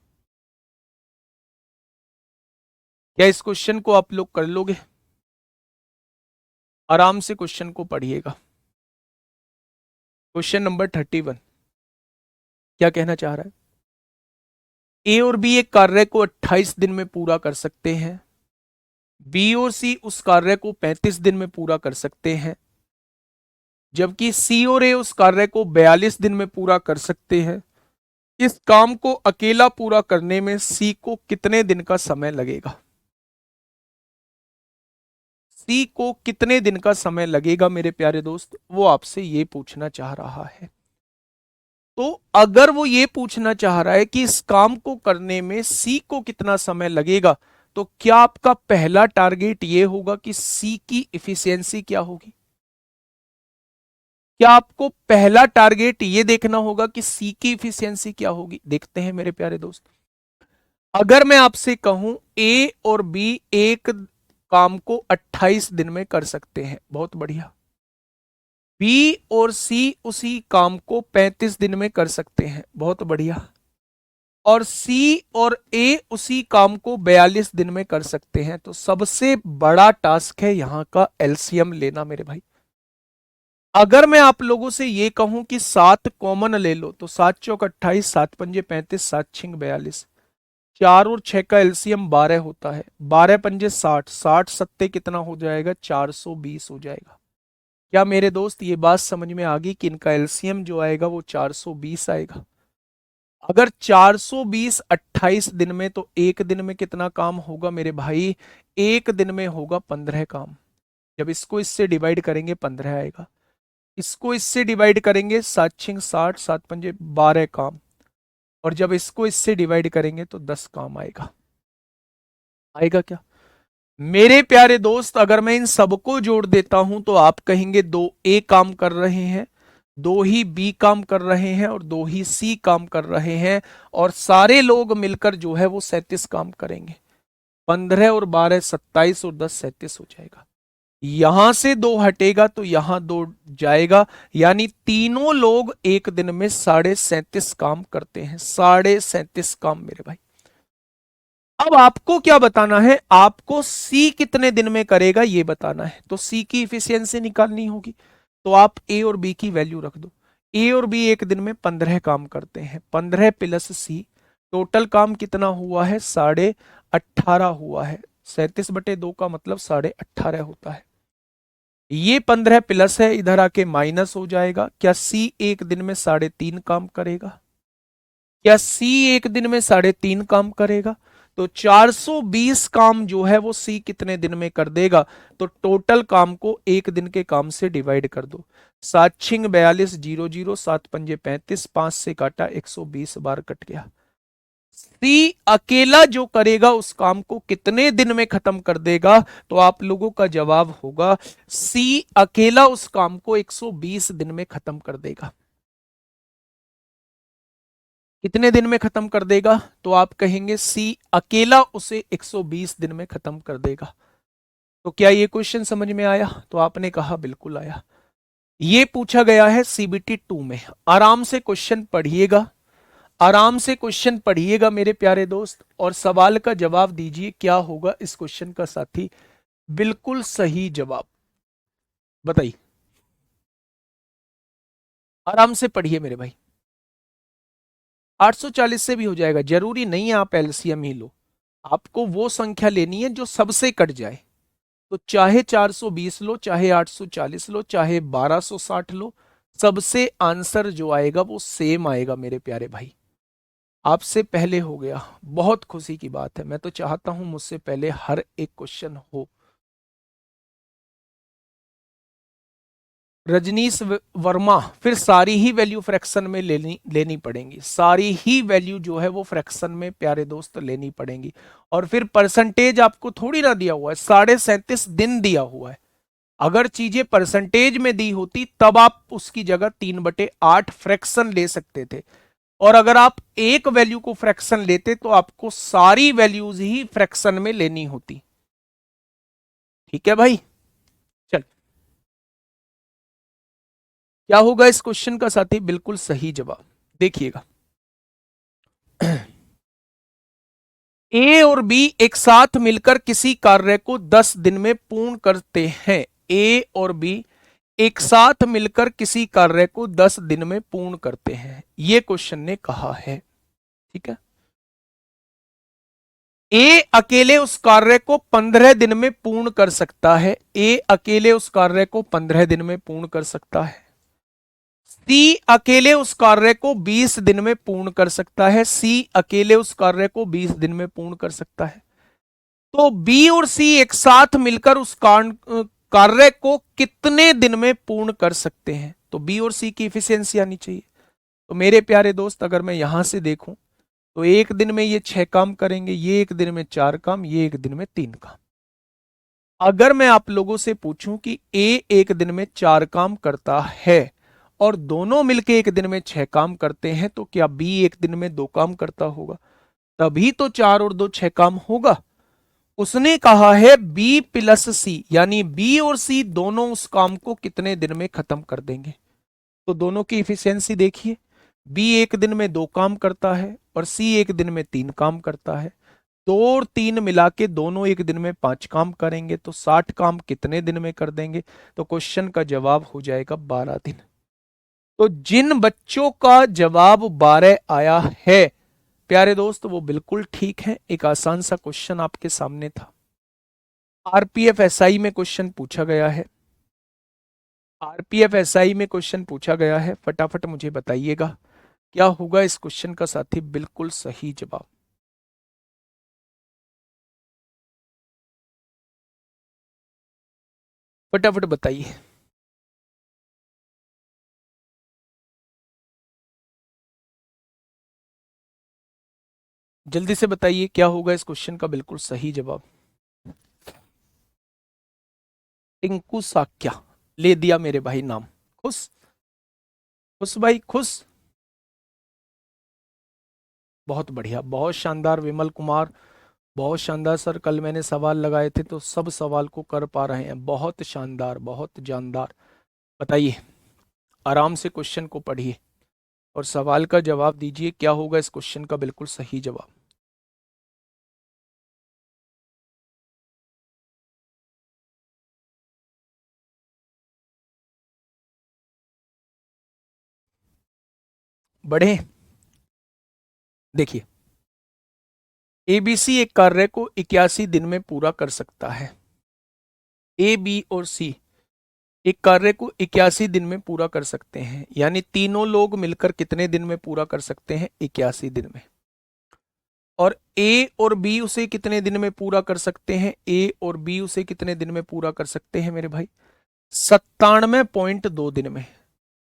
क्या इस क्वेश्चन को आप लोग कर लोगे। आराम से क्वेश्चन को पढ़िएगा। क्वेश्चन नंबर 31 क्या कहना चाह रहा है। ए और बी एक कार्य को 28 दिन में पूरा कर सकते हैं। बी और सी उस कार्य को 35 दिन में पूरा कर सकते हैं, जबकि सी और ए उस कार्य को 42 दिन में पूरा कर सकते हैं। इस काम को अकेला पूरा करने में सी को कितने दिन का समय लगेगा। सी को कितने दिन का समय लगेगा मेरे प्यारे दोस्त, वो आपसे ये पूछना चाह रहा है। तो अगर वो ये पूछना चाह रहा है कि इस काम को करने में सी को कितना समय लगेगा, तो क्या आपका पहला टारगेट ये होगा कि सी की इफिशियंसी क्या होगी। क्या आपको पहला टारगेट ये देखना होगा कि सी की इफिशियंसी क्या होगी। देखते हैं मेरे प्यारे दोस्त। अगर मैं आपसे कहूं ए और बी एक काम को 28 दिन में कर सकते हैं, बहुत बढ़िया। बी और सी उसी काम को 35 दिन में कर सकते हैं, बहुत बढ़िया। और सी और ए उसी काम को 42 दिन में कर सकते हैं। तो सबसे बड़ा टास्क है यहां का एलसीएम लेना मेरे भाई। अगर मैं आप लोगों से ये कहूं कि 7 कॉमन ले लो तो 7 चौक 28, 7 पंजे 35, 7 छिंग 42, 4 और 6 का एलसीएम 12 होता है, 12 पंजे 60, 60 सत्ते कितना हो जाएगा, 420 हो जाएगा। क्या मेरे दोस्त ये बात समझ में आ गई कि इनका एलसीएम जो आएगा वो 420 आएगा। अगर 420 28 दिन में, तो एक दिन में कितना काम होगा मेरे भाई, एक दिन में होगा 15 काम। जब इसको इससे डिवाइड करेंगे 15 आएगा, इसको इससे डिवाइड करेंगे 7 छिंग 60, 7 पंजे 12 काम, और जब इसको इससे डिवाइड करेंगे तो 10 काम आएगा। आएगा क्या मेरे प्यारे दोस्त? अगर मैं इन सबको जोड़ देता हूं तो आप कहेंगे 2 ए काम कर रहे हैं, 2 ही बी काम कर रहे हैं, और 2 ही सी काम कर रहे हैं, और सारे लोग मिलकर जो है वो 37 काम करेंगे। 15 और 12 27, और 10 37 हो जाएगा। यहां से 2 हटेगा तो यहां 2 जाएगा, यानी तीनों लोग एक दिन में 37.5 काम करते हैं। 37.5 काम मेरे भाई। अब आपको क्या बताना है, आपको सी कितने दिन में करेगा ये बताना है। तो सी की इफिशियंसी निकालनी होगी, तो आप ए और बी की वैल्यू रख दो। ए और बी एक दिन में 15 काम करते हैं, 15 प्लस सी, टोटल काम कितना हुआ है, 18.5 हुआ है। 37/2 का मतलब 18.5 होता है। ये 15 प्लस है, इधर आके माइनस हो जाएगा। क्या सी एक दिन में 3.5 काम करेगा? क्या सी एक दिन में 3.5 काम करेगा? तो 420 काम जो है वो सी कितने दिन में कर देगा? तो टोटल काम को एक दिन के काम से डिवाइड कर दो। 7 छिंग 42, 0 0, 7 पंजे 35, 5 से काटा 120 बार कट गया। सी अकेला जो करेगा उस काम को कितने दिन में खत्म कर देगा? तो आप लोगों का जवाब होगा सी अकेला उस काम को 120 दिन में खत्म कर देगा। कितने दिन में खत्म कर देगा? तो आप कहेंगे सी अकेला उसे 120 दिन में खत्म कर देगा। तो क्या ये क्वेश्चन समझ में आया? तो आपने कहा बिल्कुल आया। ये पूछा गया है सीबीटी 2 में। आराम से क्वेश्चन पढ़िएगा, आराम से क्वेश्चन पढ़िएगा मेरे प्यारे दोस्त, और सवाल का जवाब दीजिए क्या होगा इस क्वेश्चन का साथी। बिल्कुल सही जवाब बताइए। आराम से पढ़िए मेरे भाई। 840 से भी हो जाएगा, जरूरी नहीं है आप एलसीएम ही लो। आपको वो संख्या लेनी है जो सबसे कट जाए। तो चाहे 420 लो, चाहे 840 लो, चाहे 1260 लो, सबसे आंसर जो आएगा वो सेम आएगा मेरे प्यारे भाई। आपसे पहले हो गया, बहुत खुशी की बात है। मैं तो चाहता हूं मुझसे पहले हर एक क्वेश्चन हो। रजनीश वर्मा, फिर सारी ही वैल्यू फ्रैक्शन में लेनी लेनी पड़ेंगी। सारी ही वैल्यू जो है वो फ्रैक्शन में प्यारे दोस्त लेनी पड़ेंगी। और फिर परसेंटेज आपको थोड़ी ना दिया हुआ है, 37.5 दिन दिया हुआ है। अगर चीजें परसेंटेज में दी होती तब आप उसकी जगह 3/8 फ्रैक्शन ले सकते थे। और अगर आप एक वैल्यू को फ्रैक्शन लेते तो आपको सारी वैल्यूज ही फ्रैक्शन में लेनी होती। ठीक है भाई, चल। क्या होगा इस क्वेश्चन का साथी? बिल्कुल सही जवाब देखिएगा। ए और बी एक साथ मिलकर किसी कार्य को 10 दिन में पूर्ण करते हैं। ए और बी एक साथ मिलकर किसी कार्य को 10 दिन में पूर्ण करते हैं, ये क्वेश्चन ने कहा है। ठीक है, ए अकेले उस कार्य को 15 दिन में पूर्ण कर सकता है। ए अकेले उस कार्य को 15 दिन में पूर्ण कर सकता है। सी अकेले उस कार्य को 20 दिन में पूर्ण कर सकता है। सी अकेले उस कार्य को 20 दिन में पूर्ण कर सकता है। तो बी और सी एक साथ मिलकर उस कार्य को कितने दिन में पूर्ण कर सकते हैं? तो बी और सी की इफिशियंसी आनी चाहिए। तो मेरे प्यारे दोस्त अगर मैं यहां से देखूं तो एक दिन में ये 6 काम करेंगे, ये एक दिन में 4 काम, ये एक दिन में 3 काम। अगर मैं आप लोगों से पूछूं कि ए एक दिन में 4 काम करता है और दोनों मिलके एक दिन में 6 काम करते हैं, तो क्या बी एक दिन में 2 काम करता होगा? तभी तो 4 और 2 6 काम होगा। उसने कहा है बी प्लस सी, यानी बी और सी दोनों उस काम को कितने दिन में खत्म कर देंगे। तो दोनों की इफिशियंसी देखिए, बी एक दिन में 2 काम करता है और सी एक दिन में 3 काम करता है। 2 और 3 मिला के दोनों एक दिन में 5 काम करेंगे, तो 60 काम कितने दिन में कर देंगे। तो क्वेश्चन का जवाब हो जाएगा 12 दिन। तो जिन बच्चों का जवाब 12 आया है प्यारे दोस्त, वो बिल्कुल ठीक है। एक आसान सा क्वेश्चन आपके सामने था। आरपीएफ एसआई में क्वेश्चन पूछा गया है, आरपीएफ एसआई में क्वेश्चन पूछा गया है। फटाफट मुझे बताइएगा क्या होगा इस क्वेश्चन का साथी बिल्कुल सही जवाब। फटाफट बताइए, जल्दी से बताइए क्या होगा इस क्वेश्चन का बिल्कुल सही जवाब। टिंकू साक्या, ले दिया मेरे भाई नाम। खुश, खुश भाई खुश। बहुत बढ़िया, बहुत शानदार विमल कुमार, बहुत शानदार सर। कल मैंने सवाल लगाए थे तो सब सवाल को कर पा रहे हैं, बहुत शानदार, बहुत जानदार। बताइए, आराम से क्वेश्चन को पढ़िए और सवाल का जवाब दीजिए क्या होगा इस क्वेश्चन का बिल्कुल सही जवाब। बढ़े, देखिए, एबीसी एक कार्य को 81 दिन में पूरा कर सकता है। ए बी और सी एक कार्य को 81 दिन में पूरा कर सकते हैं, यानी तीनों लोग मिलकर कितने दिन में पूरा कर सकते हैं, 81 दिन में। और ए और बी उसे कितने दिन में पूरा कर सकते हैं, ए और बी उसे कितने दिन में पूरा कर सकते हैं मेरे भाई, 97.2 दिन में।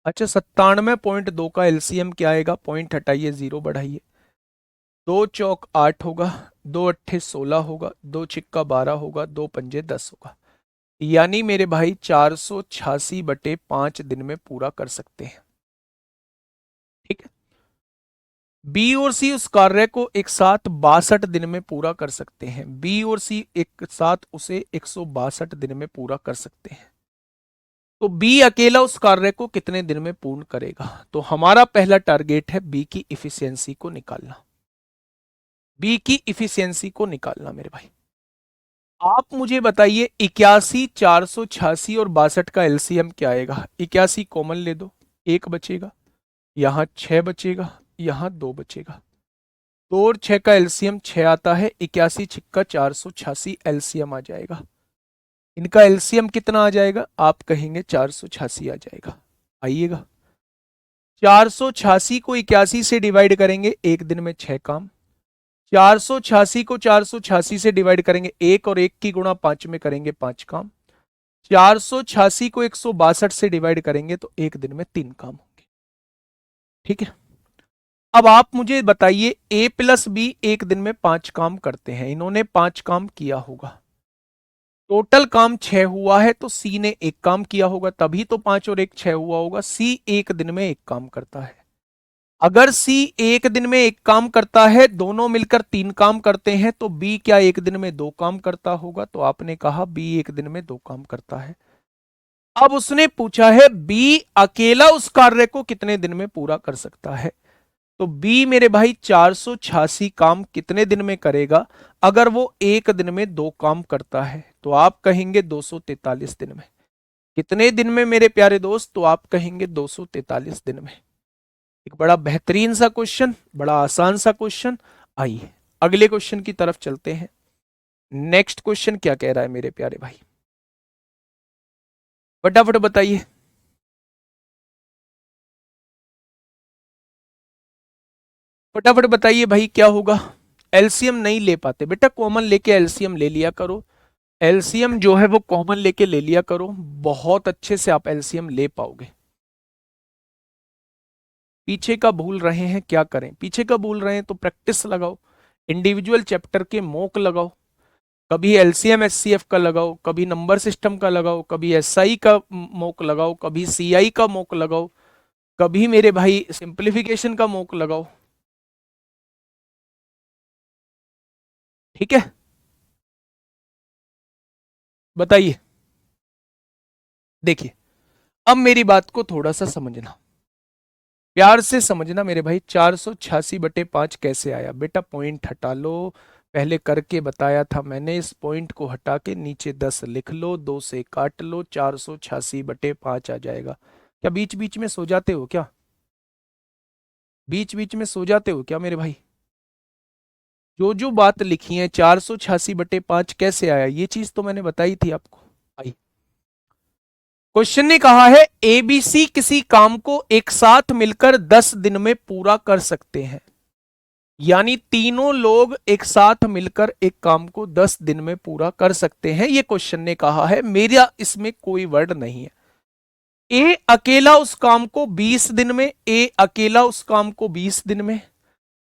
अच्छा, 97.2 का एलसीएम क्या आएगा, पॉइंट हटाइए, 0 बढ़ाइए, 2 चौक 8 होगा, 2 अट्ठे 16 होगा, 2 छिक्का 12 होगा, 2 पंजे 10 होगा। यानी मेरे भाई 486/5 दिन में पूरा कर सकते हैं। ठीक है, बी और सी उस कार्य को एक साथ 62 दिन में पूरा कर सकते हैं। बी और सी एक साथ उसे 162 दिन में पूरा कर सकते हैं। तो बी अकेला उस कार्य को कितने दिन में पूर्ण करेगा। तो हमारा पहला टारगेट है बी की इफिशियंसी को निकालना, बी की इफिशियंसी को निकालना मेरे भाई। आप मुझे बताइए 81, 486 और 62 का एलसीएम क्या आएगा। 81 कॉमन ले दो, 1 बचेगा, यहां 6 बचेगा, यहां 2 बचेगा। 2 और 6 का एलसीएम 6 आता है, 81 छिक्का 486 एलसीएम आ जाएगा। इनका एलसीएम कितना आ जाएगा, आप कहेंगे 486 आ जाएगा। आइएगा, 486 को 81 से डिवाइड करेंगे, एक दिन में 6 काम। 486 को 486 से डिवाइड करेंगे, एक और एक की गुणा 5 में करेंगे 5 काम। 486 को 162 से डिवाइड करेंगे तो एक दिन में 3 काम होंगे। ठीक है, अब आप मुझे बताइए ए प्लस बी एक दिन में 5 काम करते हैं, इन्होंने 5 काम किया होगा, टोटल काम 6 हुआ है, तो सी ने 1 काम किया होगा, तभी तो 5 और 1 6 हुआ होगा। सी एक दिन में 1 काम करता है। अगर सी एक दिन में 1 काम करता है, दोनों मिलकर 3 काम करते हैं, तो बी क्या एक दिन में 2 काम करता होगा। तो आपने कहा बी एक दिन में 2 काम करता है। अब उसने पूछा है बी अकेला उस कार्य को कितने दिन में पूरा कर सकता है। तो बी मेरे भाई 486 काम कितने दिन में करेगा, अगर वो एक दिन में 2 काम करता है। तो आप कहेंगे 243 दिन में। कितने दिन में मेरे प्यारे दोस्त, तो आप कहेंगे 243 दिन में। एक बड़ा बेहतरीन सा क्वेश्चन, बड़ा आसान सा क्वेश्चन। आइए अगले क्वेश्चन की तरफ चलते हैं। नेक्स्ट क्वेश्चन क्या कह रहा है मेरे प्यारे भाई, फटाफट बताइए। फटाफट बताइए भाई क्या होगा। एलसीएम नहीं ले पाते बेटा, कॉमन लेके एलसीएम ले लिया करो। एलसीएम जो है वो कॉमन लेके ले लिया करो, बहुत अच्छे से आप एलसीएम ले पाओगे। पीछे का भूल रहे हैं, क्या करें, पीछे का भूल रहे हैं तो प्रैक्टिस लगाओ, इंडिविजुअल चैप्टर के मॉक लगाओ। कभी एलसीएम एचसीएफ का लगाओ, कभी नंबर सिस्टम का लगाओ, कभी एसआई का मॉक लगाओ, कभी सीआई का मॉक लगाओ, कभी मेरे भाई सिंप्लीफिकेशन का मॉक लगाओ। ठीक है, बताइए। देखिए, अब मेरी बात को थोड़ा सा समझना, प्यार से समझना मेरे भाई। 486/5 कैसे आया? बेटा पॉइंट हटा लो, पहले करके बताया था मैंने। इस पॉइंट को हटा के नीचे 10 लिख लो, 2 से काट लो, 486/5 आ जाएगा। क्या बीच बीच में सो जाते हो क्या? बीच बीच में सो जाते हो क्या मेरे भाई? जो बात लिखी है 486/5 कैसे आया, ये चीज तो मैंने बताई थी आपको। आई, क्वेश्चन ने कहा है एबीसी किसी काम को एक साथ मिलकर 10 दिन में पूरा कर सकते हैं। यानी तीनों लोग एक साथ मिलकर एक काम को 10 दिन में पूरा कर सकते हैं, ये क्वेश्चन ने कहा है। मेरा इसमें कोई वर्ड नहीं है। ए अकेला उस काम को 20 दिन में, ए अकेला उस काम को 20 दिन में,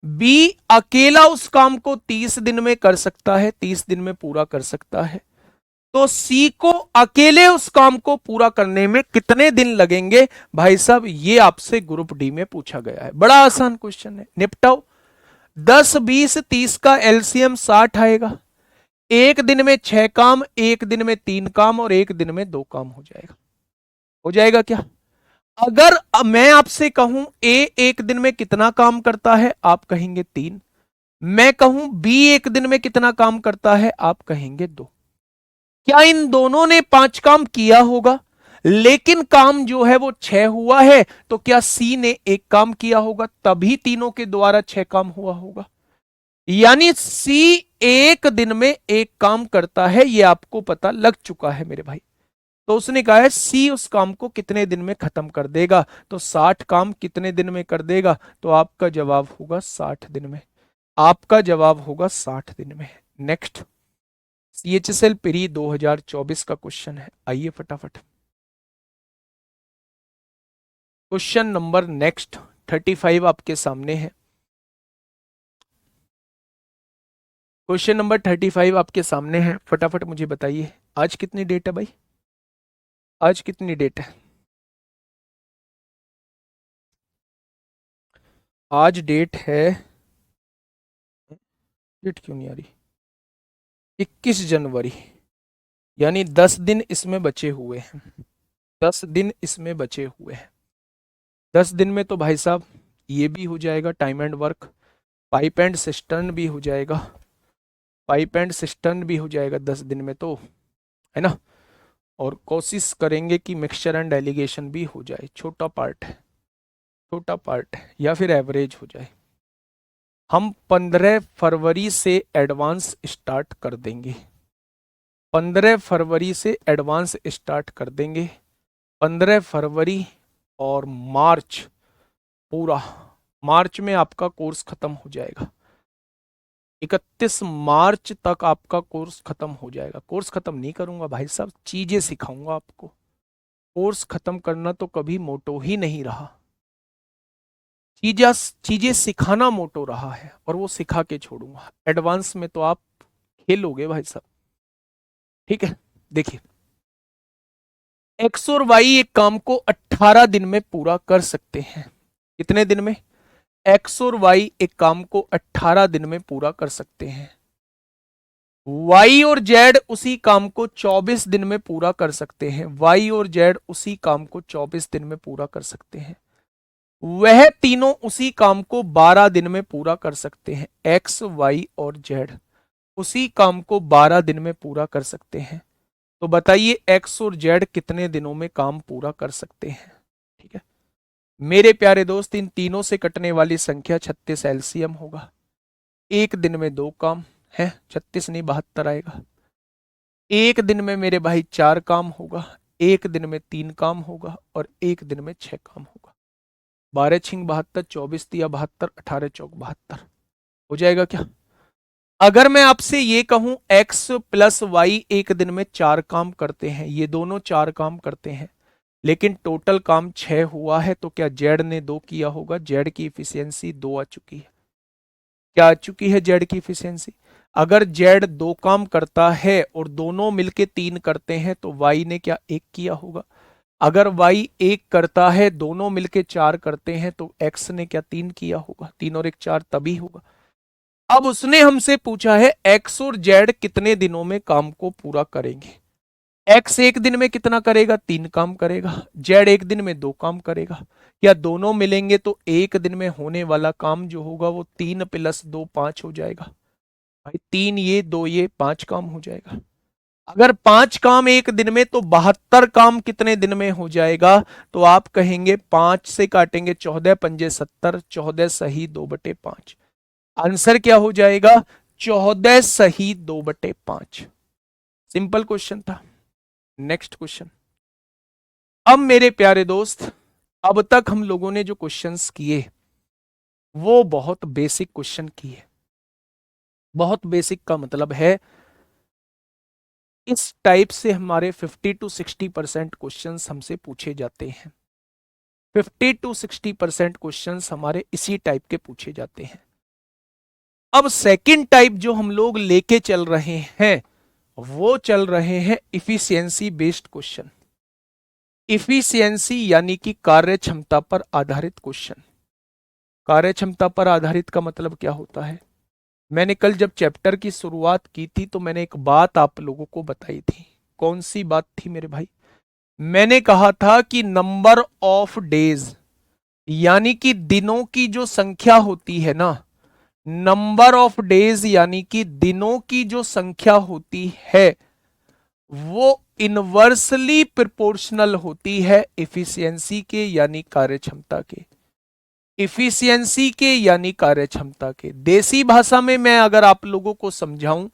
बी अकेला उस काम को 30 दिन में कर सकता है, 30 दिन में पूरा कर सकता है। तो सी को अकेले उस काम को पूरा करने में कितने दिन लगेंगे? भाई साहब ये आपसे ग्रुप डी में पूछा गया है, बड़ा आसान क्वेश्चन है, निपटाओ। 10 20 30 का एलसीएम 60 आएगा। एक दिन में 6 काम, एक दिन में 3 काम और एक दिन में 2 काम हो जाएगा। हो जाएगा क्या? अगर मैं आपसे कहूं ए एक दिन में कितना काम करता है, आप कहेंगे 3। मैं कहूं बी एक दिन में कितना काम करता है, आप कहेंगे 2। क्या इन दोनों ने 5 काम किया होगा? लेकिन काम जो है वो 6 हुआ है, तो क्या सी ने 1 काम किया होगा? तभी तीनों के द्वारा 6 काम हुआ होगा। यानी सी एक दिन में 1 काम करता है, ये आपको पता लग चुका है मेरे भाई। तो उसने कहा है सी उस काम को कितने दिन में खत्म कर देगा। तो 60 काम कितने दिन में कर देगा? तो आपका जवाब होगा 60 दिन में। आपका जवाब होगा 60 दिन में। नेक्स्ट, सीएचएसएल प्री 2024 का क्वेश्चन है, आइए फटाफट। क्वेश्चन नंबर नेक्स्ट 35 आपके सामने है। क्वेश्चन नंबर 35 आपके सामने है, फटाफट मुझे बताइए। आज कितनी डेट है भाई? आज कितनी डेट है? आज डेट है, डेट क्यों नहीं आ रही? 21 जनवरी। यानी 10 दिन इसमें बचे हुए हैं। 10 दिन इसमें बचे हुए हैं। 10 दिन में तो भाई साहब ये भी हो जाएगा time and work, pipe and cistern भी हो जाएगा, पाइप एंड सिस्टर्न भी हो जाएगा 10 दिन में, तो है ना। और कोशिश करेंगे कि मिक्सचर एंड एलिगेशन भी हो जाए। छोटा पार्ट है, छोटा पार्ट है, या फिर एवरेज हो जाए। हम 15 फरवरी से एडवांस स्टार्ट कर देंगे। 15 फरवरी से एडवांस स्टार्ट कर देंगे। 15 फरवरी और मार्च, पूरा मार्च में आपका कोर्स खत्म हो जाएगा। 31 मार्च तक आपका कोर्स खत्म हो जाएगा। कोर्स खत्म नहीं करूंगा भाई साहब, चीजें सिखाऊंगा आपको। कोर्स खत्म करना तो कभी मोटो ही नहीं रहा। चीजें चीजें सिखाना मोटो रहा है, और वो सिखा के छोड़ूंगा। एडवांस में तो आप खेलोगे भाई साहब, ठीक है। देखिए, एक्स और वाई एक काम को 18 दिन में पूरा कर सकते हैं। कितने दिन में? एक्स और वाई एक काम को 18 दिन में पूरा कर सकते हैं। वाई और जेड उसी काम को 24 दिन में पूरा कर सकते हैं। वाई और जेड उसी काम को 24 दिन में पूरा कर सकते हैं। वह तीनों उसी काम को 12 दिन में पूरा कर सकते हैं। एक्स, वाई और जेड उसी काम को 12 दिन में पूरा कर सकते हैं। तो बताइए एक्स और जेड कितने दिनों में काम पूरा कर सकते हैं? ठीक है मेरे प्यारे दोस्त, इन तीनों से कटने वाली संख्या 36 एलसीएम होगा। एक दिन में 2 काम है, 36 नहीं 72 आएगा। एक दिन में मेरे भाई 4 काम होगा, एक दिन में 3 काम होगा और एक दिन में 6 काम होगा। 12 छिंग 72, 24 तिया 72, 18 चौक 72 हो जाएगा क्या? अगर मैं आपसे ये कहूं x प्लस वाई एक दिन में 4 काम करते हैं, ये दोनों 4 काम करते हैं, लेकिन टोटल काम 6 हुआ है, तो क्या जेड ने 2 किया होगा? जेड की इफिशियंसी 2 आ चुकी है। क्या आ चुकी है जेड की इफिशियंसी? अगर जेड 2 काम करता है और दोनों मिलके 3 करते हैं, तो वाई ने क्या 1 किया होगा? अगर वाई 1 करता है, दोनों मिलके 4 करते हैं, तो एक्स ने क्या 3 किया होगा? 3 और 1 4 तभी होगा। अब उसने हमसे पूछा है एक्स और जेड कितने दिनों में काम को पूरा करेंगे। एक्स एक दिन में कितना करेगा, 3 काम करेगा। जेड एक दिन में 2 काम करेगा। या दोनों मिलेंगे तो एक दिन में होने वाला काम जो होगा वो 3 + 2 5 हो जाएगा। भाई 3 ये 2 ये 5 काम हो जाएगा। अगर 5 काम एक दिन में तो 72 काम कितने दिन में हो जाएगा? तो आप कहेंगे 5 से काटेंगे 14 पंजे 70, 14 सही 2/5। आंसर क्या हो जाएगा? 14 सही 2/5। सिंपल क्वेश्चन था। Next question. अब मेरे प्यारे दोस्त, अब तक हम लोगों ने जो क्वेश्चंस किए वो बहुत बेसिक क्वेश्चन किए। बहुत बेसिक का मतलब है इस टाइप से हमारे 50 to 60% क्वेश्चंस हमसे पूछे जाते हैं। 50 to 60% क्वेश्चंस हमारे इसी टाइप के पूछे जाते हैं। अब सेकंड टाइप जो हम लोग लेके चल रहे हैं वो चल रहे हैं इफिशियंसी बेस्ड क्वेश्चन। इफिशियंसी यानी कि कार्य क्षमता पर आधारित क्वेश्चन। कार्य क्षमता पर आधारित का मतलब क्या होता है? मैंने कल जब चैप्टर की शुरुआत की थी तो मैंने एक बात आप लोगों को बताई थी। कौन सी बात थी मेरे भाई? मैंने कहा था कि नंबर ऑफ डेज यानी कि दिनों की जो संख्या होती है ना, नंबर ऑफ डेज यानी कि दिनों की जो संख्या होती है वो इनवर्सली प्रोपोर्शनल होती है इफिशियंसी के यानी कार्यक्षमता के। इफिशियंसी के यानी कार्यक्षमता के। देसी भाषा में मैं अगर आप लोगों को समझाऊं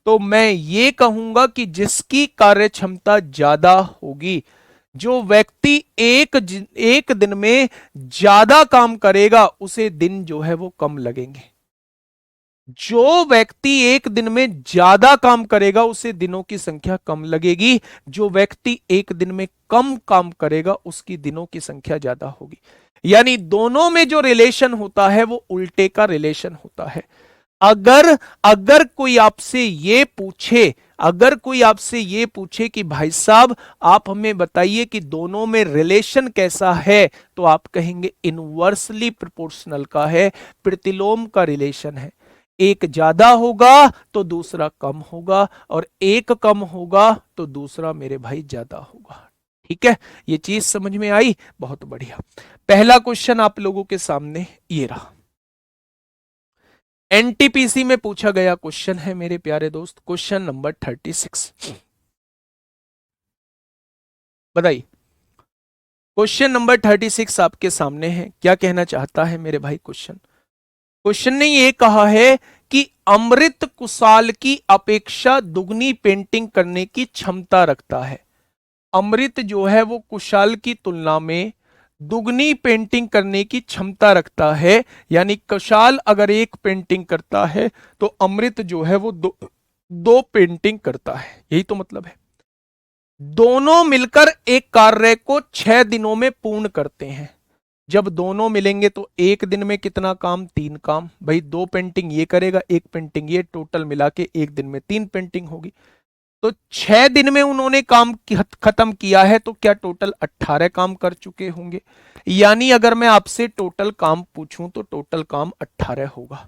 तो मैं ये कहूंगा कि जिसकी कार्यक्षमता ज्यादा होगी, जो व्यक्ति एक दिन में ज्यादा काम करेगा उसे दिन जो है वो कम लगेंगे। जो व्यक्ति एक दिन में ज्यादा काम करेगा उसे दिनों की संख्या कम लगेगी। जो व्यक्ति एक दिन में कम काम करेगा उसकी दिनों की संख्या ज्यादा होगी। यानी दोनों में जो रिलेशन होता है वो उल्टे का रिलेशन होता है। अगर अगर कोई आपसे ये पूछे अगर कोई आपसे ये पूछे कि भाई साहब आप हमें बताइए कि दोनों में रिलेशन कैसा है, तो आप कहेंगे इनवर्सली प्रोपोर्शनल का है, प्रतिलोम का रिलेशन है। एक ज्यादा होगा तो दूसरा कम होगा और एक कम होगा तो दूसरा मेरे भाई ज्यादा होगा। ठीक है, ये चीज समझ में आई? बहुत बढ़िया। पहला क्वेश्चन आप लोगों के सामने ये रहा। एनटीपीसी में पूछा गया क्वेश्चन है मेरे प्यारे दोस्त, क्वेश्चन नंबर 36। बताइए, क्वेश्चन नंबर 36 आपके सामने है। क्या कहना चाहता है मेरे भाई क्वेश्चन? क्वेश्चन ने ये कहा है कि अमृत कुशाल की अपेक्षा दुगनी पेंटिंग करने की क्षमता रखता है। अमृत जो है वो कुशाल की तुलना में दुगनी पेंटिंग करने की क्षमता रखता है। यानी कुशाल अगर एक पेंटिंग करता है तो अमृत जो है वो दो पेंटिंग करता है। यही तो मतलब है। दोनों मिलकर एक कार्य को 6 दिनों में पूर्ण करते हैं। जब दोनों मिलेंगे तो एक दिन में कितना काम? 3 काम। भाई 2 पेंटिंग ये करेगा, एक पेंटिंग ये, टोटल मिला के एक दिन में 3 पेंटिंग होगी। तो 6 दिन में उन्होंने काम खत्म किया है तो क्या टोटल 18 काम कर चुके होंगे? यानी अगर मैं आपसे टोटल काम पूछूं तो टोटल काम 18 होगा।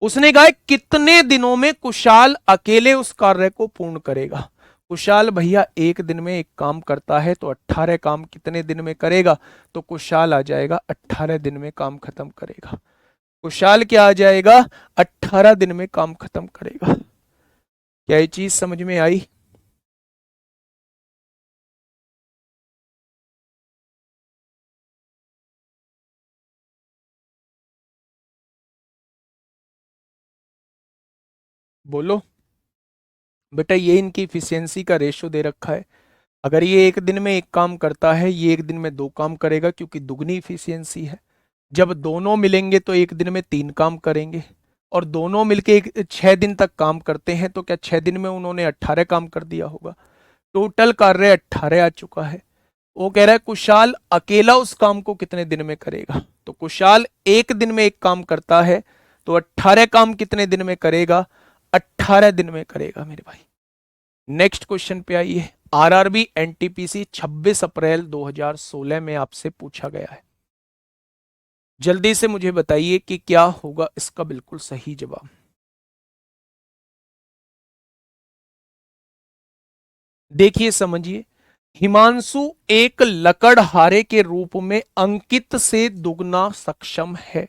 उसने कहा कितने दिनों में कुशाल अकेले उस कार्य को पूर्ण करेगा? कुशाल भैया एक दिन में एक काम करता है तो 18 काम कितने दिन में करेगा? तो कुशाल आ जाएगा 18 दिन में काम खत्म करेगा। कुशाल क्या आ जाएगा? 18 दिन में काम खत्म करेगा। क्या ये चीज समझ में आई? बोलो बेटा, ये इनकी इफिशियंसी का रेशो दे रखा है। अगर ये एक दिन में एक काम करता है, ये एक दिन में 2 काम करेगा क्योंकि दुगनी इफिशियंसी है। जब दोनों मिलेंगे तो एक दिन में 3 काम करेंगे। और दोनों मिलके 6 दिन तक काम करते हैं तो क्या 6 दिन में उन्होंने 18 काम कर दिया होगा? टोटल कार्य 18 आ चुका है। वो कह रहा है कुशाल अकेला उस काम को कितने दिन में करेगा? तो कुशाल एक दिन में एक काम करता है तो 18 काम कितने दिन में करेगा? 18 दिन में करेगा मेरे भाई। नेक्स्ट क्वेश्चन पे आइए। आरआरबी एनटीपीसी 26 अप्रैल 2016 में आपसे पूछा गया है। जल्दी से मुझे बताइए कि क्या होगा इसका बिल्कुल सही जवाब। देखिए समझिए, हिमांशु एक लकड़हारे के रूप में अंकित से दुगना सक्षम है।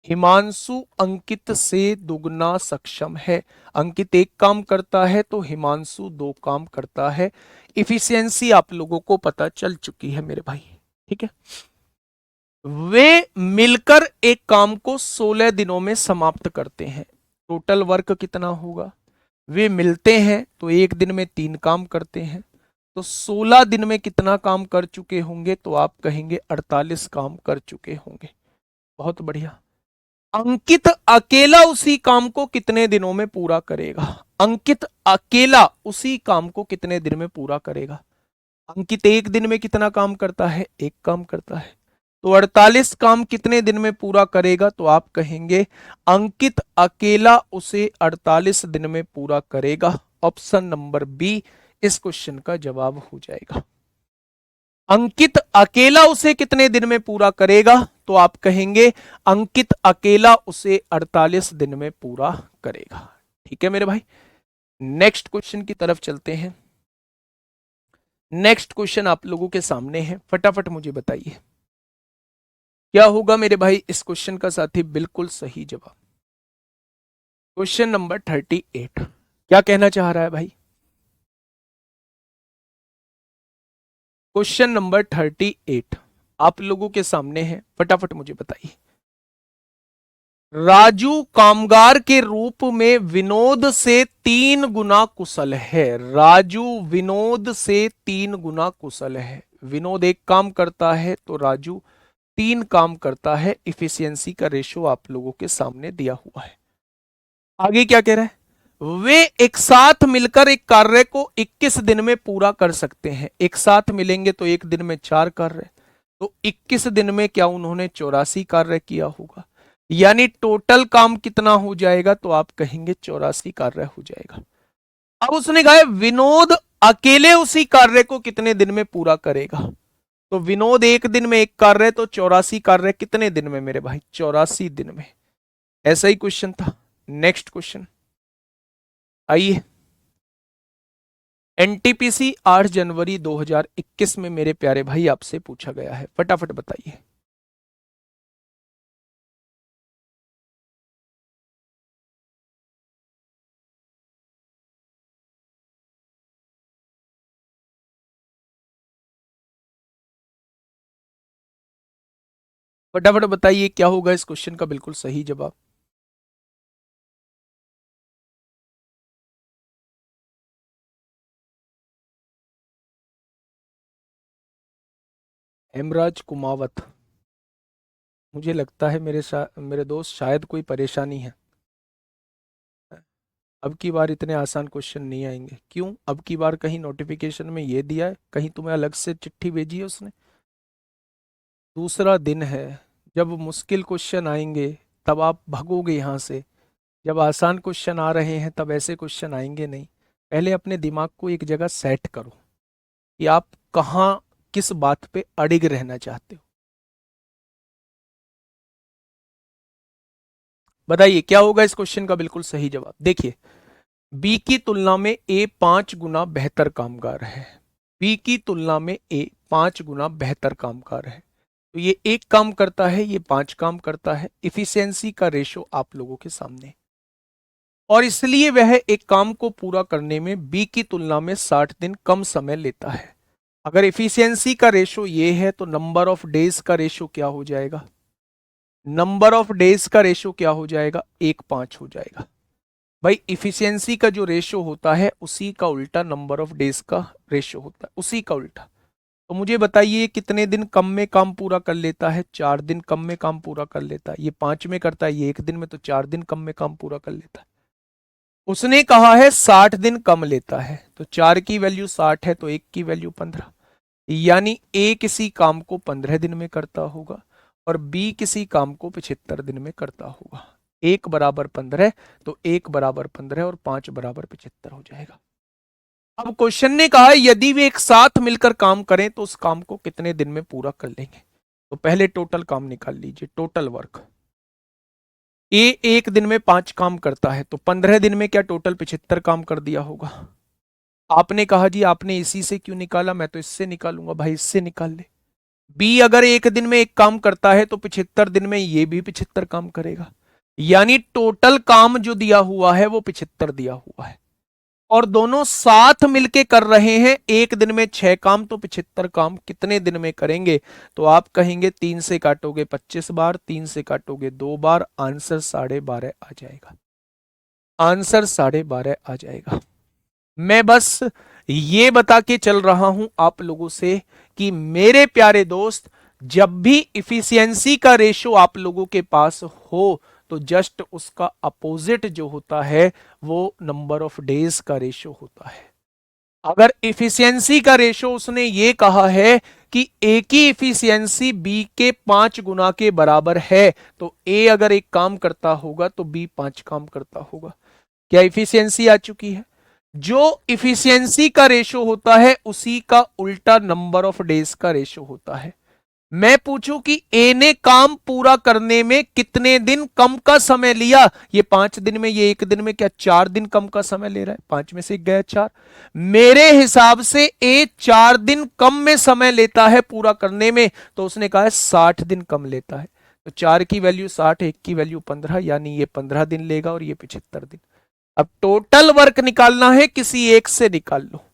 हिमांशु अंकित से दुगना सक्षम है। अंकित एक काम करता है तो हिमांशु दो काम करता है। इफिशियंसी आप लोगों को पता चल चुकी है मेरे भाई, ठीक है। वे मिलकर एक काम को 16 दिनों में समाप्त करते हैं। टोटल वर्क कितना होगा? वे मिलते हैं तो एक दिन में 3 काम करते हैं, तो 16 दिन में कितना काम कर चुके होंगे? तो आप कहेंगे 48 काम कर चुके होंगे। बहुत बढ़िया। अंकित अकेला उसी काम को कितने दिनों में पूरा करेगा? अंकित अकेला उसी काम को कितने दिन में पूरा करेगा? अंकित एक दिन में कितना काम करता है? एक काम करता है। तो 48 काम कितने दिन में पूरा करेगा? तो आप कहेंगे अंकित अकेला उसे 48 दिन में पूरा करेगा। ऑप्शन नंबर बी इस क्वेश्चन का जवाब हो जाएगा। अंकित अकेला उसे कितने दिन में पूरा करेगा? तो आप कहेंगे अंकित अकेला उसे 48 दिन में पूरा करेगा। ठीक है मेरे भाई, नेक्स्ट क्वेश्चन की तरफ चलते हैं। नेक्स्ट क्वेश्चन आप लोगों के सामने है, फटाफट मुझे बताइए क्या होगा मेरे भाई इस क्वेश्चन का साथी? बिल्कुल सही जवाब। क्वेश्चन नंबर 38 क्या कहना चाह रहा है भाई? क्वेश्चन नंबर 38 आप लोगों के सामने है, फटाफट मुझे बताइए। राजू कामगार के रूप में विनोद से 3 गुना कुशल है। राजू विनोद से 3 गुना कुशल है। विनोद एक काम करता है तो राजू 3 काम करता है। इफिशियंसी का रेशो आप लोगों के सामने दिया हुआ है। आगे क्या कह रहा है? वे एक साथ मिलकर एक कार्य को 21 दिन में पूरा कर सकते हैं। एक साथ मिलेंगे तो एक दिन में 4 कार्य, तो 21 दिन में क्या उन्होंने 84 कार्य किया होगा? यानी टोटल काम कितना हो जाएगा? तो आप कहेंगे 84 कार्य हो जाएगा। अब उसने कहा विनोद अकेले उसी कार्य को कितने दिन में पूरा करेगा? तो विनोद एक दिन में एक कार्य, तो 84 कार्य कितने दिन में मेरे भाई? 84 दिन में। ऐसा ही क्वेश्चन था। नेक्स्ट क्वेश्चन आइए। एनटीपीसी 8 जनवरी 2021 में मेरे प्यारे भाई आपसे पूछा गया है, फटाफट बताइए। फटाफट बताइए क्या होगा इस क्वेश्चन का बिल्कुल सही जवाब। हेमराज कुमावत। मुझे लगता है मेरे दोस्त शायद कोई परेशानी है। अब की बार इतने आसान क्वेश्चन नहीं आएंगे। क्यों? अब की बार कहीं नोटिफिकेशन में ये दिया है, कहीं तुम्हें अलग से चिट्ठी भेजी है उसने? दूसरा दिन है, जब मुश्किल क्वेश्चन आएंगे तब आप भगोगे यहां से। जब आसान क्वेश्चन आ रहे हैं तब ऐसे क्वेश्चन आएंगे नहीं। पहले अपने दिमाग को एक जगह सेट करो कि आप कहाँ किस बात पे अड़िग रहना चाहते हो। बताइए क्या होगा इस क्वेश्चन का बिल्कुल सही जवाब। देखिए, बी की तुलना में ए 5 गुना बेहतर कामगार है। बी की तुलना में ए 5 गुना बेहतर कामगार है। तो ये एक काम करता है, ये 5 काम करता है। इफिशियंसी का रेशो आप लोगों के सामने, और इसलिए वह एक काम को पूरा करने में बी की तुलना में 60 दिन कम समय लेता है। अगर इफिशियंसी का रेशो ये है तो नंबर ऑफ डेज का रेशो क्या हो जाएगा? नंबर ऑफ डेज का रेशो क्या हो जाएगा? 1:5 हो जाएगा। भाई इफिशियंसी का जो रेशो होता है उसी का उल्टा नंबर ऑफ डेज का रेशो होता है, उसी का उल्टा। तो मुझे बताइए कितने दिन कम में काम पूरा कर लेता है? 4 दिन कम में काम पूरा कर लेता है। ये 5 में करता है, ये एक दिन में, तो 4 दिन कम में काम पूरा कर लेता है। उसने कहा है 60 दिन कम लेता है, तो 4 की वैल्यू 60 है तो 1 की वैल्यू 15। यानी ए किसी काम को 15 दिन में करता होगा और बी किसी काम को 75 दिन में करता होगा। 1 बराबर 15, तो 1 बराबर 15 और 5 बराबर 75 हो जाएगा। अब क्वेश्चन ने कहा यदि वे एक साथ मिलकर काम करें तो उस काम को कितने दिन में पूरा कर लेंगे? तो पहले टोटल काम निकाल लीजिए, टोटल वर्क। ए एक दिन में 5 काम करता है, तो 15 दिन में क्या टोटल 75 काम कर दिया होगा? आपने कहा जी आपने इसी से क्यों निकाला, मैं तो इससे निकालूंगा भाई, इससे निकाल ले। बी अगर एक दिन में एक काम करता है तो 75 दिन में ये भी 75 काम करेगा, यानी टोटल काम जो दिया हुआ है वो 75 दिया हुआ है। और दोनों साथ मिलके कर रहे हैं, एक दिन में 6 काम, तो 75 काम कितने दिन में करेंगे? तो आप कहेंगे 3 से काटोगे 25 बार, 3 से काटोगे 2 बार, आंसर 12.5 आ जाएगा। आंसर 12.5 आ जाएगा। मैं बस ये बता के चल रहा हूं आप लोगों से कि मेरे प्यारे दोस्त, जब भी इफिशियंसी का रेशो आप लोगों के पास हो तो जस्ट उसका अपोजिट जो होता है वो नंबर ऑफ डेज का रेशो होता है। अगर इफिशियंसी का रेशो उसने ये कहा है कि ए की इफिशियंसी बी के 5 गुना के बराबर है, तो ए अगर एक काम करता होगा तो बी 5 काम करता होगा। क्या इफिशियंसी आ चुकी है? जो इफिशियंसी का रेशो होता है उसी का उल्टा नंबर ऑफ डेज का रेशो होता है। मैं पूछूं कि ए ने काम पूरा करने में कितने दिन कम का समय लिया, ये 5 दिन में, ये एक दिन में, क्या 4 दिन कम का समय ले रहा है? 5 में से एक गया 4। मेरे हिसाब से ए 4 दिन कम में समय लेता है पूरा करने में, तो उसने कहा है 60 दिन कम लेता है। तो 4 की वैल्यू 60, एक की वैल्यू 15, यानी ये 15 दिन लेगा और ये 75 दिन। अब टोटल वर्क निकालना है, किसी एक से निकाल लो।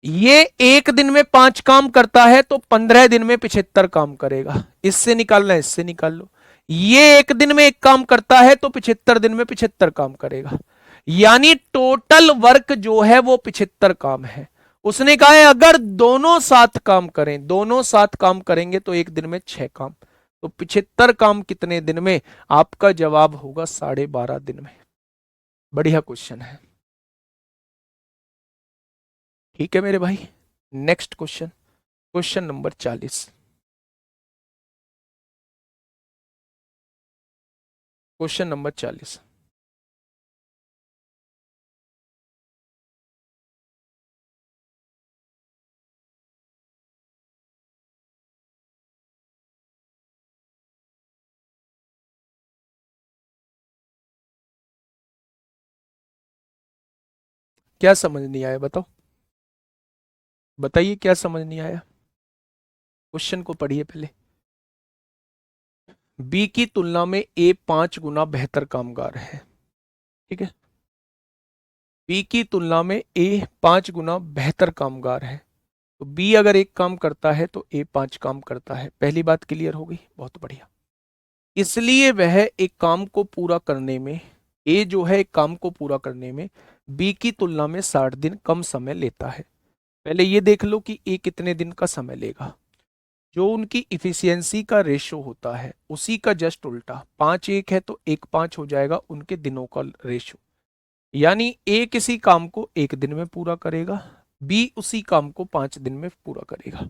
ये एक दिन में 5 काम करता है तो 15 दिन में 75 काम करेगा, इससे निकालना है, इससे निकाल लो। ये एक दिन में एक काम करता है तो 75 दिन में 75 काम करेगा, यानी टोटल वर्क जो है वो 75 काम है। उसने कहा है अगर दोनों साथ काम करें, दोनों साथ काम करेंगे तो एक दिन में 6 काम, तो 75 काम कितने दिन में? आपका जवाब होगा 12.5 दिन में। बढ़िया क्वेश्चन है। ठीक है मेरे भाई, next question, question number 40। Question number 40। क्या समझ नहीं आया बताओ, बताइए क्या समझ नहीं आया? क्वेश्चन को पढ़िए पहले। बी की तुलना में ए 5 गुना बेहतर कामगार है। ठीक है, बी की तुलना में ए 5 गुना बेहतर कामगार है, तो बी अगर एक काम करता है तो ए 5 काम करता है। पहली बात क्लियर हो गई, बहुत बढ़िया। इसलिए वह एक काम को पूरा करने में, ए जो है एक काम को पूरा करने में बी की तुलना में 60 दिन कम समय लेता है। पहले ये देख लो कि ए कितने दिन का समय लेगा। जो उनकी इफिशियंसी का रेशो होता है उसी का जस्ट उल्टा, 5 1 है तो 1 5 हो जाएगा उनके दिनों का रेशो, यानी ए किसी काम को एक दिन में पूरा करेगा, बी उसी काम को 5 दिन में पूरा करेगा।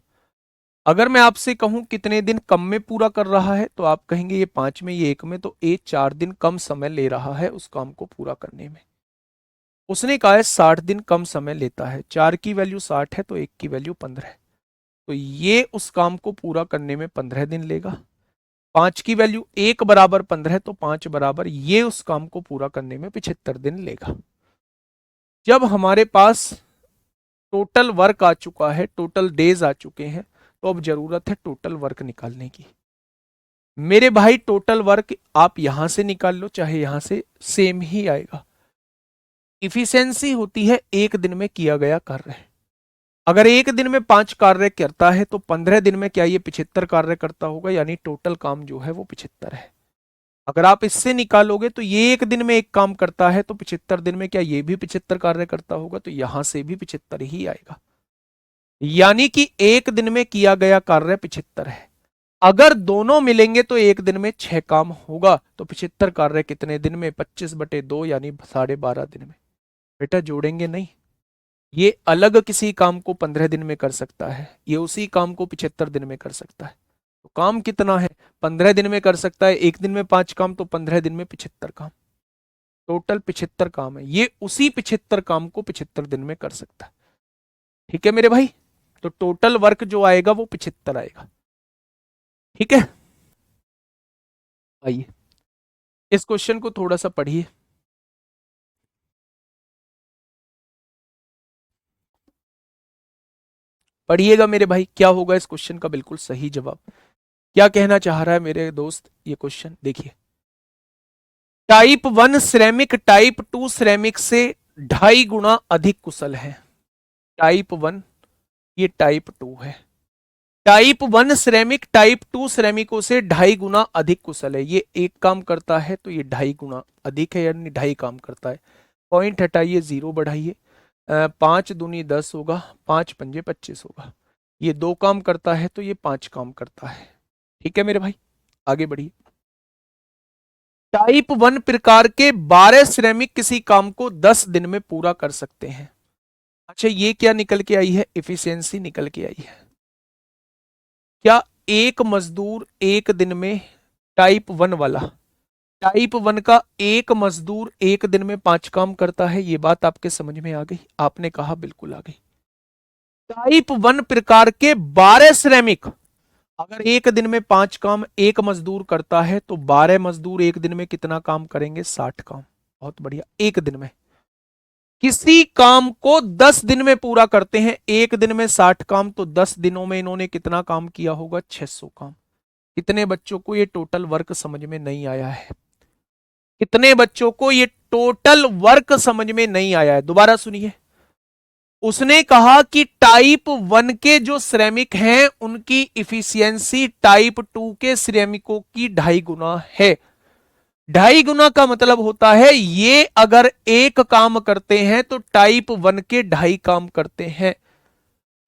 अगर मैं आपसे कहूं कितने दिन कम में पूरा कर रहा है, तो आप कहेंगे ये 5 में, ये 1 में, तो ए 4 दिन कम समय ले रहा है उस काम को पूरा करने में। उसने कहा है 60 दिन कम समय लेता है, 4 की वैल्यू 60 है तो 1 की वैल्यू 15 है, तो ये उस काम को पूरा करने में 15 दिन लेगा। 5 की वैल्यू 1 बराबर 15 है तो 5 बराबर ये उस काम को पूरा करने में 75 दिन लेगा। जब हमारे पास टोटल वर्क आ चुका है, टोटल डेज आ चुके हैं, तो अब जरूरत है टोटल वर्क निकालने की। मेरे भाई टोटल वर्क आप यहां से निकाल लो चाहे यहां से, सेम ही आएगा। इफिशियंसी होती है एक दिन में किया गया कार्य। अगर एक दिन में 5 कार्य करता है तो 15 दिन में क्या ये 75 कार्य करता होगा, यानी टोटल काम जो है वो 75 है। अगर आप इससे निकालोगे तो ये एक दिन में एक काम करता है तो 75 दिन में क्या ये भी 75 कार्य करता होगा, तो यहां से भी 75 ही आएगा, यानी कि एक दिन में किया गया कार्य 75 है। अगर दोनों मिलेंगे तो एक दिन में 6 काम होगा, तो 75 कार्य कितने दिन में? 25/2 यानी 12.5 दिन में। बेटा जोड़ेंगे नहीं, ये अलग किसी काम को 15 दिन में कर सकता है, ये उसी काम को 75 दिन में कर सकता है। तो काम कितना है? 15 दिन में कर सकता है, एक दिन में 5 काम, तो 15 दिन में 75 काम, टोटल 75 काम है। ये उसी 75 काम को 75 दिन में कर सकता है। ठीक है मेरे भाई, तो टोटल वर्क जो आएगा वो 75 आएगा। ठीक है, आइए इस क्वेश्चन को थोड़ा सा पढ़िए। पढ़िएगा मेरे भाई, क्या होगा इस क्वेश्चन का बिल्कुल सही जवाब। क्या कहना चाह रहा है मेरे दोस्त ये क्वेश्चन देखिए। टाइप 1 सिरेमिक टाइप 2 सिरेमिक से 2.5 गुना अधिक कुशल है। टाइप 1, ये टाइप 2 है। टाइप 1 सिरेमिक टाइप 2 सिरेमिकों से 2.5 गुना अधिक कुशल है। ये एक काम करता है तो ये 2.5 गुना अधिक है, यानी 2.5 काम करता है। पॉइंट हटाइए, 0 बढ़ाइए, 5 दूनी 10 होगा, 5 पंजे 25 होगा। ये 2 काम करता है तो ये 5 काम करता है। ठीक है मेरे भाई, आगे बढ़िए। टाइप 1 प्रकार के 12 श्रमिक किसी काम को 10 दिन में पूरा कर सकते हैं। अच्छा, ये क्या निकल के आई है? एफिशिएंसी निकल के आई है। क्या एक मजदूर एक दिन में, टाइप 1 वाला, टाइप 1 का एक मजदूर एक दिन में 5 काम करता है? ये बात आपके समझ में आ गई? आपने कहा बिल्कुल आ गई। टाइप 1 प्रकार के 12 श्रमिक, अगर एक दिन में 5 काम एक मजदूर करता है तो 12 मजदूर एक दिन में कितना काम करेंगे? 60 काम। बहुत बढ़िया। एक दिन में किसी काम को 10 दिन में पूरा करते हैं, एक दिन में 60 काम, तो 10 दिनों में इन्होंने कितना काम किया होगा? 600 काम। कितने बच्चों को ये टोटल वर्क समझ में नहीं आया है? कितने बच्चों को ये टोटल वर्क समझ में नहीं आया है? दोबारा सुनिए। उसने कहा कि टाइप 1 के जो श्रमिक हैं उनकी इफिशियंसी टाइप 2 के श्रमिकों की 2.5 गुना है। 2.5 गुना का मतलब होता है ये अगर एक काम करते हैं तो टाइप 1 के 2.5 काम करते हैं।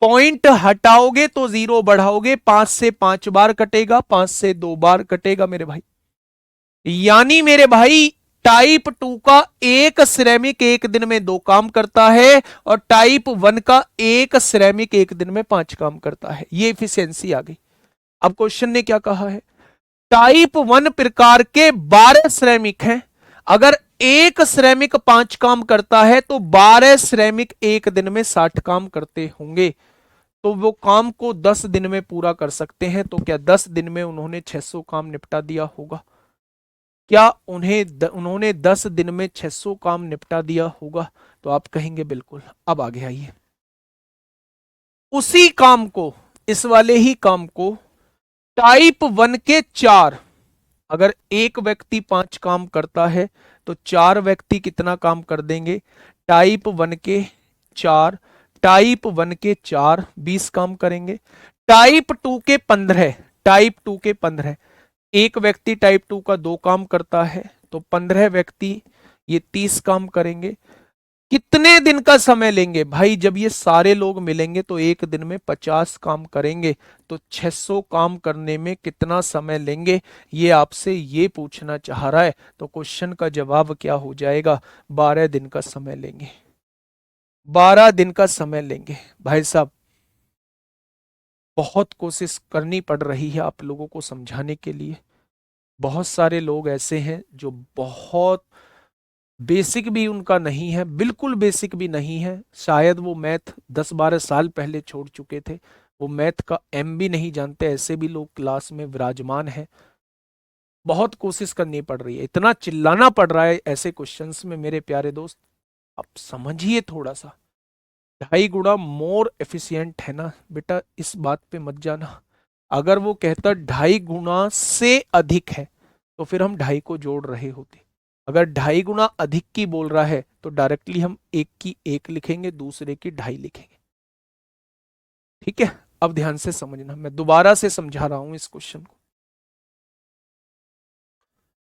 पॉइंट हटाओगे तो 0 बढ़ाओगे, 5 से 5 बार कटेगा, 5 से 2 बार कटेगा मेरे भाई। यानी मेरे भाई टाइप 2 का एक श्रमिक एक दिन में 2 काम करता है और टाइप 1 का एक श्रमिक एक दिन में 5 काम करता है। ये इफिशियंसी आ गई। अब क्वेश्चन ने क्या कहा है? टाइप 1 प्रकार के 12 श्रमिक हैं, अगर एक श्रमिक 5 काम करता है तो 12 श्रमिक एक दिन में 60 काम करते होंगे, तो वो काम को 10 दिन में पूरा कर सकते हैं। तो क्या 10 दिन में उन्होंने 600 काम निपटा दिया होगा? क्या उन्होंने 10 दिन में 600 काम निपटा दिया होगा? तो आप कहेंगे बिल्कुल। अब आगे आइए, उसी काम को, इस वाले ही काम को टाइप 1 के 4, अगर एक व्यक्ति 5 काम करता है तो 4 व्यक्ति कितना काम कर देंगे? टाइप 1 के 4, टाइप 1 के 4 20 काम करेंगे। टाइप 2 के 15, टाइप 2 के 15, एक व्यक्ति टाइप 2 का 2 काम करता है तो 15 व्यक्ति ये 30 काम करेंगे। कितने दिन का समय लेंगे भाई? जब ये सारे लोग मिलेंगे तो एक दिन में 50 काम करेंगे, तो 600 काम करने में कितना समय लेंगे? ये आपसे ये पूछना चाह रहा है। तो क्वेश्चन का जवाब क्या हो जाएगा? 12 दिन का समय लेंगे। 12 दिन का समय लेंगे भाई साहब। बहुत कोशिश करनी पड़ रही है आप लोगों को समझाने के लिए। बहुत सारे लोग ऐसे हैं जो बहुत बेसिक भी उनका नहीं है, बिल्कुल बेसिक भी नहीं है। शायद वो मैथ 10-12 साल पहले छोड़ चुके थे, वो मैथ का एम भी नहीं जानते। ऐसे भी लोग क्लास में विराजमान हैं। बहुत कोशिश करनी पड़ रही है, इतना चिल्लाना पड़ रहा है ऐसे क्वेश्चंस में मेरे प्यारे दोस्त। आप समझिए थोड़ा सा। 2.5 गुना मोर एफिशिएंट है ना बेटा, इस बात पे मत जाना। अगर वो कहता 2.5 गुना से अधिक है तो फिर हम 2.5 को जोड़ रहे होते। अगर 2.5 गुना अधिक की बोल रहा है तो डायरेक्टली हम एक की 1 लिखेंगे, दूसरे की 2.5 लिखेंगे। ठीक है, अब ध्यान से समझना, मैं दोबारा से समझा रहा हूं इस क्वेश्चन को।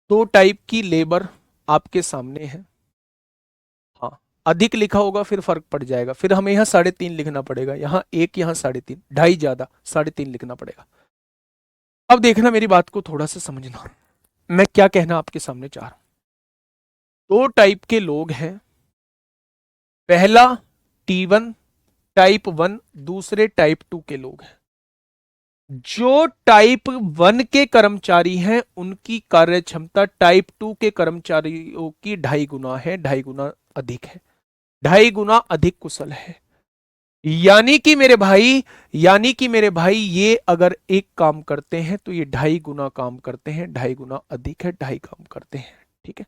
2 टाइप की लेबर आपके सामने है। हाँ, अधिक लिखा होगा फिर फर्क पड़ जाएगा, फिर हमें यहाँ 3.5 लिखना पड़ेगा, यहाँ 1 यहाँ 3.5, 2.5 ज्यादा, 3.5 लिखना पड़ेगा। अब देखना, मेरी बात को थोड़ा सा समझना, मैं क्या कहना आपके सामने चाह रहा हूं। 2 टाइप के लोग हैं। पहला T1 टाइप 1, दूसरे टाइप 2 के लोग हैं। जो टाइप 1 के कर्मचारी हैं उनकी कार्य क्षमता टाइप 2 के कर्मचारियों की 2.5 गुना है, 2.5 गुना अधिक है, 2.5 गुना अधिक कुशल है। यानी कि मेरे भाई, यानी कि मेरे भाई ये अगर एक काम करते हैं तो ये 2.5 गुना काम करते हैं, 2.5 गुना अधिक है, 2.5 काम करते हैं। ठीक है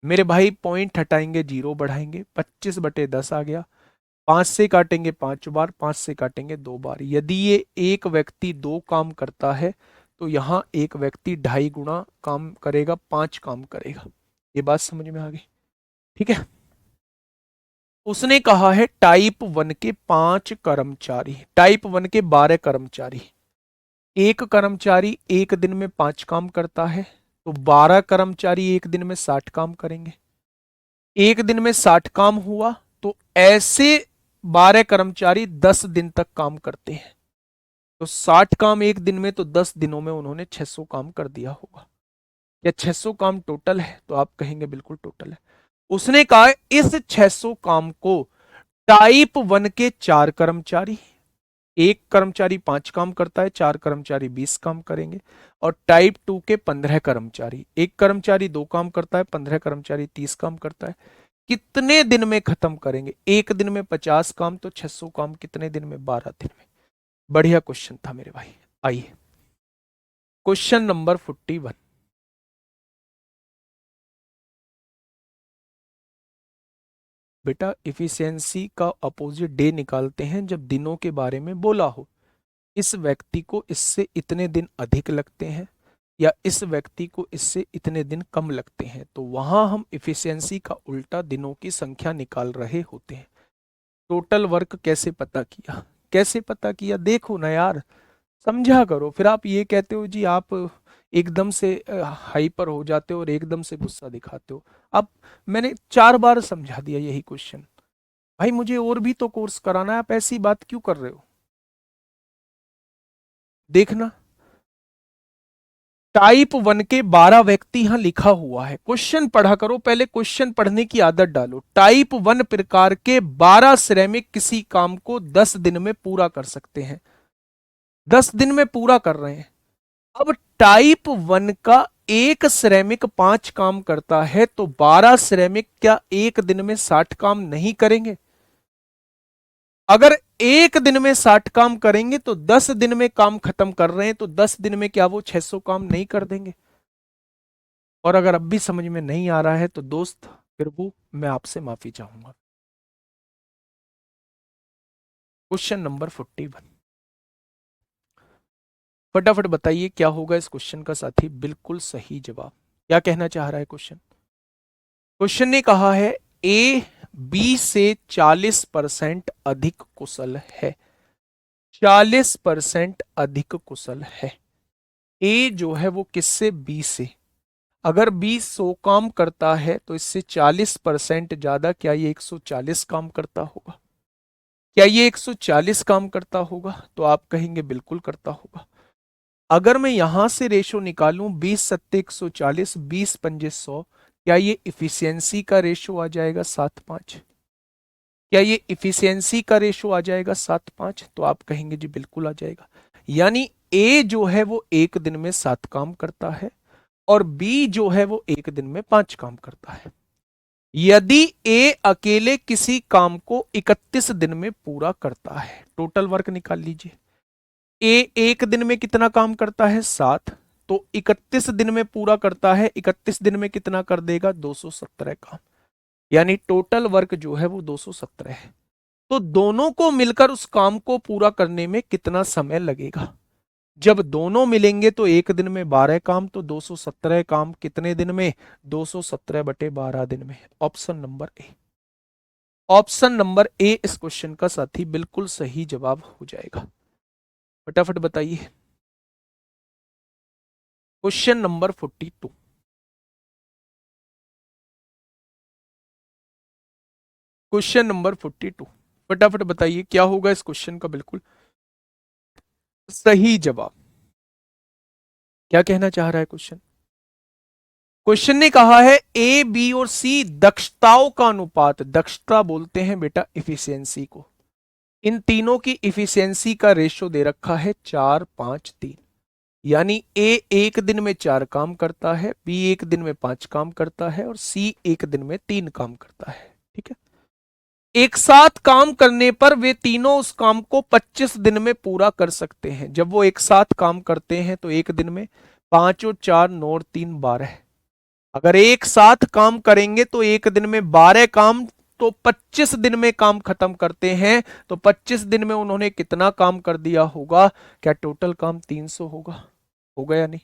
मेरे भाई, पॉइंट हटाएंगे 0 बढ़ाएंगे, 25/10 आ गया, 5 से काटेंगे 5 बार, 5 से काटेंगे 2 बार। यदि ये एक व्यक्ति 2 काम करता है तो यहां एक व्यक्ति 2.5 गुना काम करेगा, 5 काम करेगा। ये बात समझ में आ गई? ठीक है। उसने कहा है टाइप 1 के 5 कर्मचारी, टाइप 1 के 12 कर्मचारी, एक कर्मचारी एक दिन में 5 काम करता है, तो 12 कर्मचारी एक दिन में 60 काम करेंगे। एक दिन में 60 काम हुआ तो ऐसे 12 कर्मचारी 10 दिन तक काम करते हैं, तो 60 काम एक दिन में, तो 10 दिनों में उन्होंने 600 काम कर दिया होगा। या 600 काम टोटल है? तो आप कहेंगे बिल्कुल टोटल है। उसने कहा इस 600 काम को टाइप 1 के 4 कर्मचारी, एक कर्मचारी 5 काम करता है, 4 कर्मचारी 20 काम करेंगे। और टाइप 2 के 15 कर्मचारी, एक कर्मचारी 2 काम करता है, 15 कर्मचारी 30 काम करता है, कितने दिन में खत्म करेंगे? एक दिन में 50 काम, तो 600 काम कितने दिन में? 12 दिन में। बढ़िया क्वेश्चन था मेरे भाई। आइए क्वेश्चन नंबर 41। बेटा इफिशियंसी का अपोजिट डे निकालते हैं जब दिनों के बारे में बोला हो। इस व्यक्ति को इससे इतने दिन अधिक लगते हैं या इस व्यक्ति को इससे इतने दिन कम लगते हैं, तो वहां हम इफिशियंसी का उल्टा दिनों की संख्या निकाल रहे होते हैं। टोटल वर्क कैसे पता किया? कैसे पता किया? देखो ना यार, समझा करो। फिर आप ये कहते हो जी आप एकदम से हाइपर हो जाते हो और एकदम से गुस्सा दिखाते हो। अब मैंने 4 बार समझा दिया यही क्वेश्चन। भाई मुझे और भी तो कोर्स कराना है, आप ऐसी बात क्यों कर रहे हो? देखना, टाइप 1 के 12 व्यक्ति यहां लिखा हुआ है। क्वेश्चन पढ़ा करो, पहले क्वेश्चन पढ़ने की आदत डालो। टाइप 1 प्रकार के 12 श्रमिक किसी काम को 10 दिन में पूरा कर सकते हैं, 10 दिन में पूरा कर रहे हैं। अब टाइप 1 का एक श्रमिक 5 काम करता है, तो 12 श्रमिक क्या एक दिन में 60 काम नहीं करेंगे? अगर एक दिन में 60 काम करेंगे तो 10 दिन में काम खत्म कर रहे हैं, तो 10 दिन में क्या वो 600 काम नहीं कर देंगे? और अगर अब भी समझ में नहीं आ रहा है तो दोस्त फिर वो मैं आपसे माफी चाहूंगा। क्वेश्चन नंबर 41, फटाफट बताइए क्या होगा इस क्वेश्चन का साथी? बिल्कुल सही जवाब। क्या कहना चाह रहा है क्वेश्चन? क्वेश्चन ने कहा है ए बी से 40% अधिक कुशल है, 40% अधिक कुशल है। ए जो है वो किससे? बी से। अगर बी 100 काम करता है तो इससे 40% ज्यादा, क्या ये 140 काम करता होगा? क्या ये 140 काम करता होगा? तो आप कहेंगे बिल्कुल करता होगा। अगर मैं यहां से रेशो निकालूं 20 सत्ते 140, 20 पंजे 100, क्या ये इफिशियंसी का रेशो आ जाएगा 7:5? क्या ये इफिशियंसी का रेशो आ जाएगा 7:5? तो आप कहेंगे जी बिल्कुल आ जाएगा। यानी ए जो है वो एक दिन में 7 काम करता है और बी जो है वो एक दिन में 5 काम करता है। यदि ए अकेले किसी काम को 31 दिन में पूरा करता है, टोटल वर्क निकाल लीजिए। ए एक दिन में कितना काम करता है? 7। तो 31 दिन में पूरा करता है, 31 दिन में कितना कर देगा? 217 काम। यानी टोटल वर्क जो है वो 217 है। तो दोनों को मिलकर उस काम को पूरा करने में कितना समय लगेगा? जब दोनों मिलेंगे तो एक दिन में 12 काम, तो 217 काम कितने दिन में? 217/12 दिन में। Option number A, option number A इस क्वेश्चन का साथी बिल्कुल सही जवाब हो जाएगा। फटाफट बताइए क्वेश्चन नंबर 42। क्वेश्चन नंबर 42, फटाफट बताइए क्या होगा इस क्वेश्चन का बिल्कुल सही जवाब? क्या कहना चाह रहा है क्वेश्चन? क्वेश्चन ने कहा है ए बी और सी दक्षताओं का अनुपात, दक्षता बोलते हैं बेटा इफिशियंसी को, इन तीनों की इफिशियंसी का रेशो दे रखा है 4-5-3। यानी ए एक दिन में 4 काम करता है, बी एक दिन में 5 काम करता है और सी एक दिन में 3 काम करता है। ठीक है। एक साथ काम करने पर वे तीनों उस काम को 25 दिन में पूरा कर सकते हैं। जब वो एक साथ काम करते हैं तो एक दिन में 5 और 4 9 और 3 12। अगर एक साथ काम करेंगे तो एक दिन में 12 काम तो 25 दिन में काम खत्म करते हैं, तो 25 दिन में उन्होंने कितना काम कर दिया होगा? क्या टोटल काम 300 होगा? होगा या नहीं?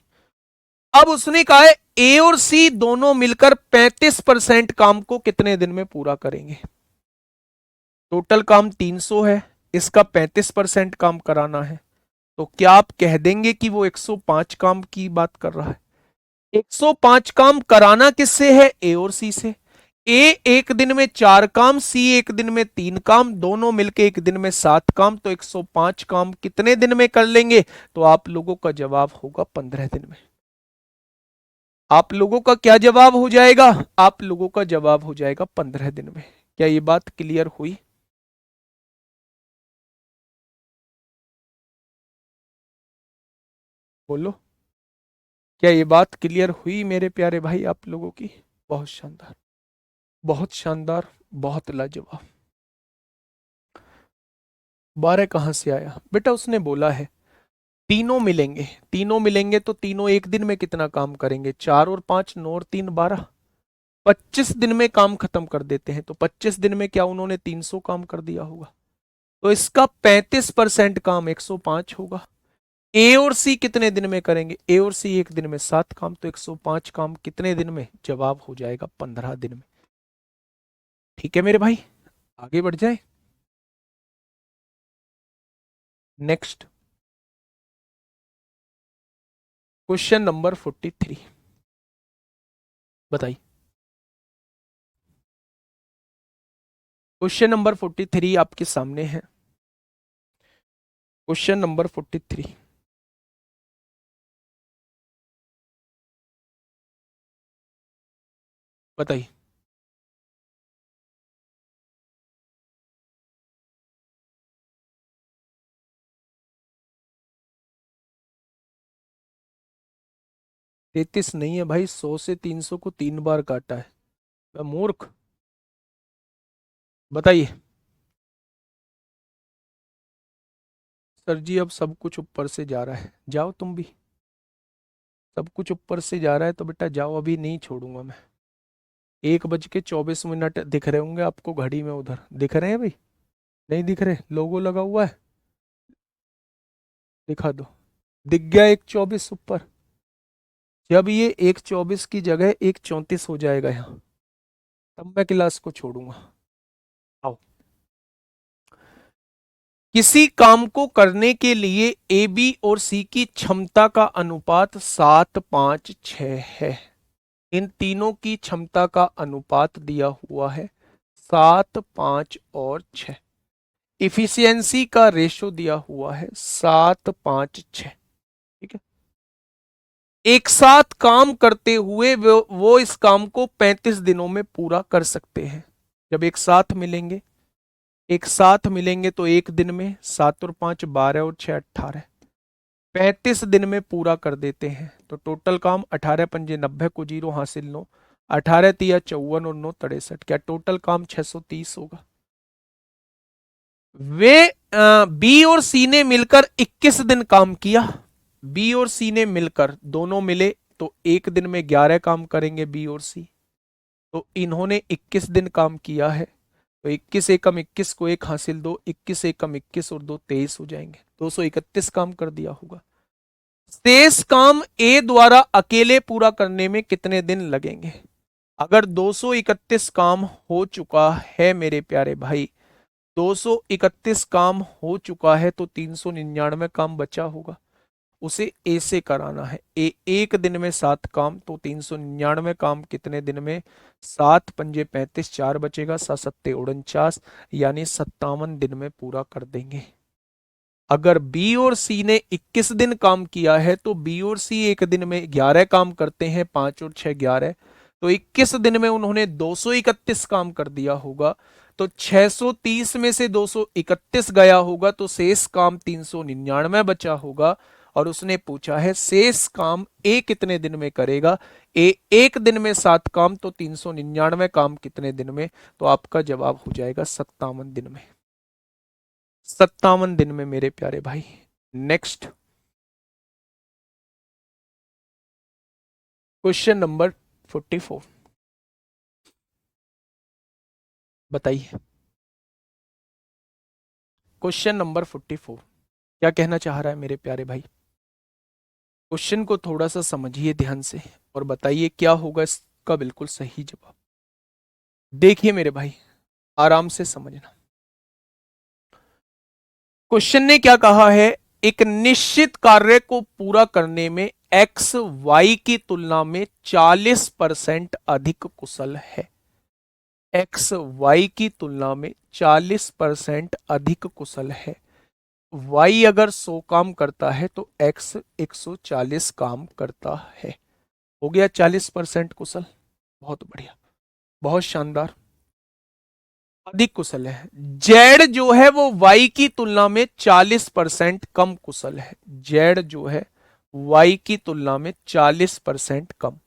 अब उसने कहा है ए और सी दोनों मिलकर 35% काम को कितने दिन में पूरा करेंगे? टोटल काम 300 है, इसका 35% काम कराना है, तो क्या आप कह देंगे कि वो 105 काम की बात कर रहा है? 105 काम कराना किससे है? ए और सी से। ए एक दिन में 4 काम, सी एक दिन में 3 काम, दोनों मिलके एक दिन में 7 काम, तो 105 काम कितने दिन में कर लेंगे? तो आप लोगों का जवाब होगा 15 दिन में। आप लोगों का क्या जवाब हो जाएगा? आप लोगों का जवाब हो जाएगा 15 दिन में। क्या ये बात क्लियर हुई? बोलो, क्या ये बात क्लियर हुई मेरे प्यारे भाई आप लोगों की? बहुत शानदार, बहुत शानदार, बहुत लाजवाब। 12 कहां से आया बेटा? उसने बोला है तीनों मिलेंगे, तीनों मिलेंगे तो तीनों एक दिन में कितना काम करेंगे? 4 और 5, 9 और 3, 12। 25 दिन में काम खत्म कर देते हैं, तो 25 दिन में क्या उन्होंने 300 काम कर दिया होगा? तो इसका 35% काम 105 होगा। ए और सी कितने दिन में करेंगे? ए और सी एक दिन में 7 काम, तो 105 काम कितने दिन में? जवाब हो जाएगा 15 दिन में। ठीक है मेरे भाई, आगे बढ़ जाए। नेक्स्ट क्वेश्चन नंबर 43, बताइए। क्वेश्चन नंबर 43 आपके सामने है। क्वेश्चन नंबर 43, बताइए। 33 नहीं है भाई, 100 से 300 को 3 बार काटा है। मैं मूर्ख? बताइए। सर जी अब सब कुछ ऊपर से जा रहा है, जाओ तुम भी। सब कुछ ऊपर से जा रहा है तो बेटा जाओ, अभी नहीं छोड़ूंगा मैं। 1:24 दिख रहे होंगे आपको घड़ी में, उधर दिख रहे हैं भाई? नहीं दिख रहे? लोगो लगा हुआ है, दिखा दो। दिख गया 1:24 ऊपर? जब ये 1:24 की जगह 1:34 हो जाएगा यहाँ, तब मैं क्लास को छोड़ूंगा। आओ। किसी काम को करने के लिए ए बी और सी की क्षमता का अनुपात 7:5:6 है। इन तीनों की क्षमता का अनुपात दिया हुआ है 7:5 और 6। इफिशियंसी का रेशो दिया हुआ है 7:5:6। ठीक है। एक साथ काम करते हुए वो इस काम को 35 दिनों में पूरा कर सकते हैं। जब एक साथ मिलेंगे तो एक दिन में, 7 और 5 12 और 6 18, 35 दिन में पूरा कर देते हैं। तो टोटल काम 18×5 = 90 को 0 हासिल 9, 18×3 = 54 और 9 63, क्या टोटल काम 630 होगा? वे बी और सी ने मिलकर 21 दिन काम किया। बी और सी ने मिलकर, दोनों मिले तो एक दिन में 11 काम करेंगे बी और सी। तो इन्होंने 21 दिन काम किया है, तो 21 एकम 21 को 1 हासिल 2, 21 एकम 21 और 2 23 हो जाएंगे, 231 काम कर दिया होगा। शेष काम ए द्वारा अकेले पूरा करने में कितने दिन लगेंगे? अगर 231 काम हो चुका है मेरे प्यारे भाई, 231 काम हो चुका है, तो 399 काम बचा होगा, उसे ए से कराना है। ए एक दिन में 7 काम, तो 399 काम कितने दिन में? 7×5 = 35, 4 बचेगा, 7×7 = 49, यानी 57 दिन में पूरा कर देंगे। अगर बी और सी ने 21 दिन काम किया है, तो बी और सी एक दिन में 11 काम करते हैं, 5 और 6 11, तो 21 दिन में उन्होंने 231 काम कर दिया होगा। तो 630 में से 231 गया होगा, तो शेष काम 399 बचा होगा। और उसने पूछा है शेष काम ए कितने दिन में करेगा? ए एक दिन में 7 काम, तो 399 काम कितने दिन में? तो आपका जवाब हो जाएगा 57 दिन में। 57 दिन में मेरे प्यारे भाई। नेक्स्ट क्वेश्चन नंबर 44, बताइए। क्वेश्चन नंबर 44 क्या कहना चाह रहा है मेरे प्यारे भाई? क्वेश्चन को थोड़ा सा समझिए ध्यान से और बताइए क्या होगा इसका बिल्कुल सही जवाब। देखिए मेरे भाई, आराम से समझना। क्वेश्चन ने क्या कहा है? एक निश्चित कार्य को पूरा करने में एक्स वाई की तुलना में 40% अधिक कुशल है। एक्स वाई की तुलना में 40% अधिक कुशल है। वाई अगर 100 काम करता है तो एक्स 140 काम करता है। हो गया 40% कुशल। बहुत बढ़िया, बहुत शानदार, अधिक कुशल है। जेड जो है वो वाई की तुलना में 40% कम कुशल है। जेड जो है वाई की तुलना में 40% कम।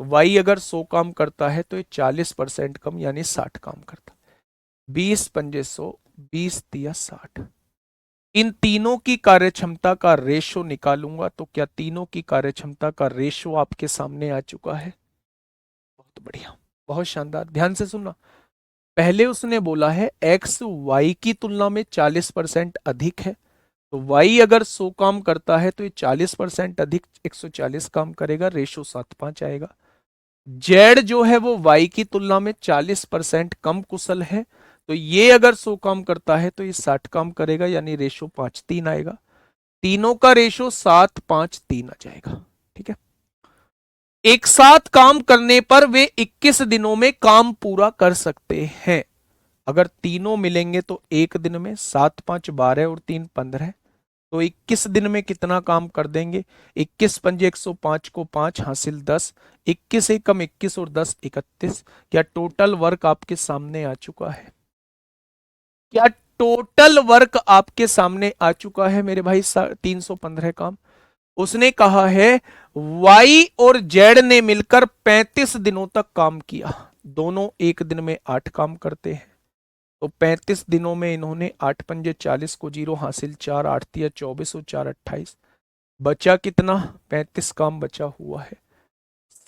वाई अगर 100 काम करता है तो ये 40% कम यानी 60 काम करता है। 20 पंजे 100, 20 दिया 60। इन तीनों की कार्यक्षमता का रेशो निकालूंगा तो क्या तीनों की कार्यक्षमता का रेशो आपके सामने आ चुका है? बहुत बढ़िया, बहुत शानदार, ध्यान से सुनना। पहले उसने बोला है एक्स वाई की तुलना में 40% अधिक है, तो वाई अगर 100 काम करता है तो ये 40% अधिक 140 काम करेगा, रेशो 7:5 आएगा। जेड जो है वो वाई की तुलना में 40% कम कुशल है, तो ये अगर 100 काम करता है तो ये 60 काम करेगा यानी रेशो 5:3 आएगा। तीनों का रेशो 7:5:3 आ जाएगा। ठीक है। एक साथ काम करने पर वे 21 दिनों में काम पूरा कर सकते हैं। अगर तीनों मिलेंगे तो एक दिन में, 7×5 = 12 और 3×15, तो 21 दिन में कितना काम कर देंगे? 21 पंजे 105 को 5 हासिल 10, 21 एकम 21 और 10 31। क्या टोटल वर्क आपके सामने आ चुका है? क्या टोटल वर्क आपके सामने आ चुका है मेरे भाई? 315 काम। उसने कहा है वाई और जेड ने मिलकर 35 दिनों तक काम किया। दोनों एक दिन में 8 काम करते हैं, तो 35 दिनों में इन्होंने 8 पंजे 40 को 0 हासिल 4, 8 दिया 24 और 4 28। बचा कितना? 35 काम बचा हुआ है।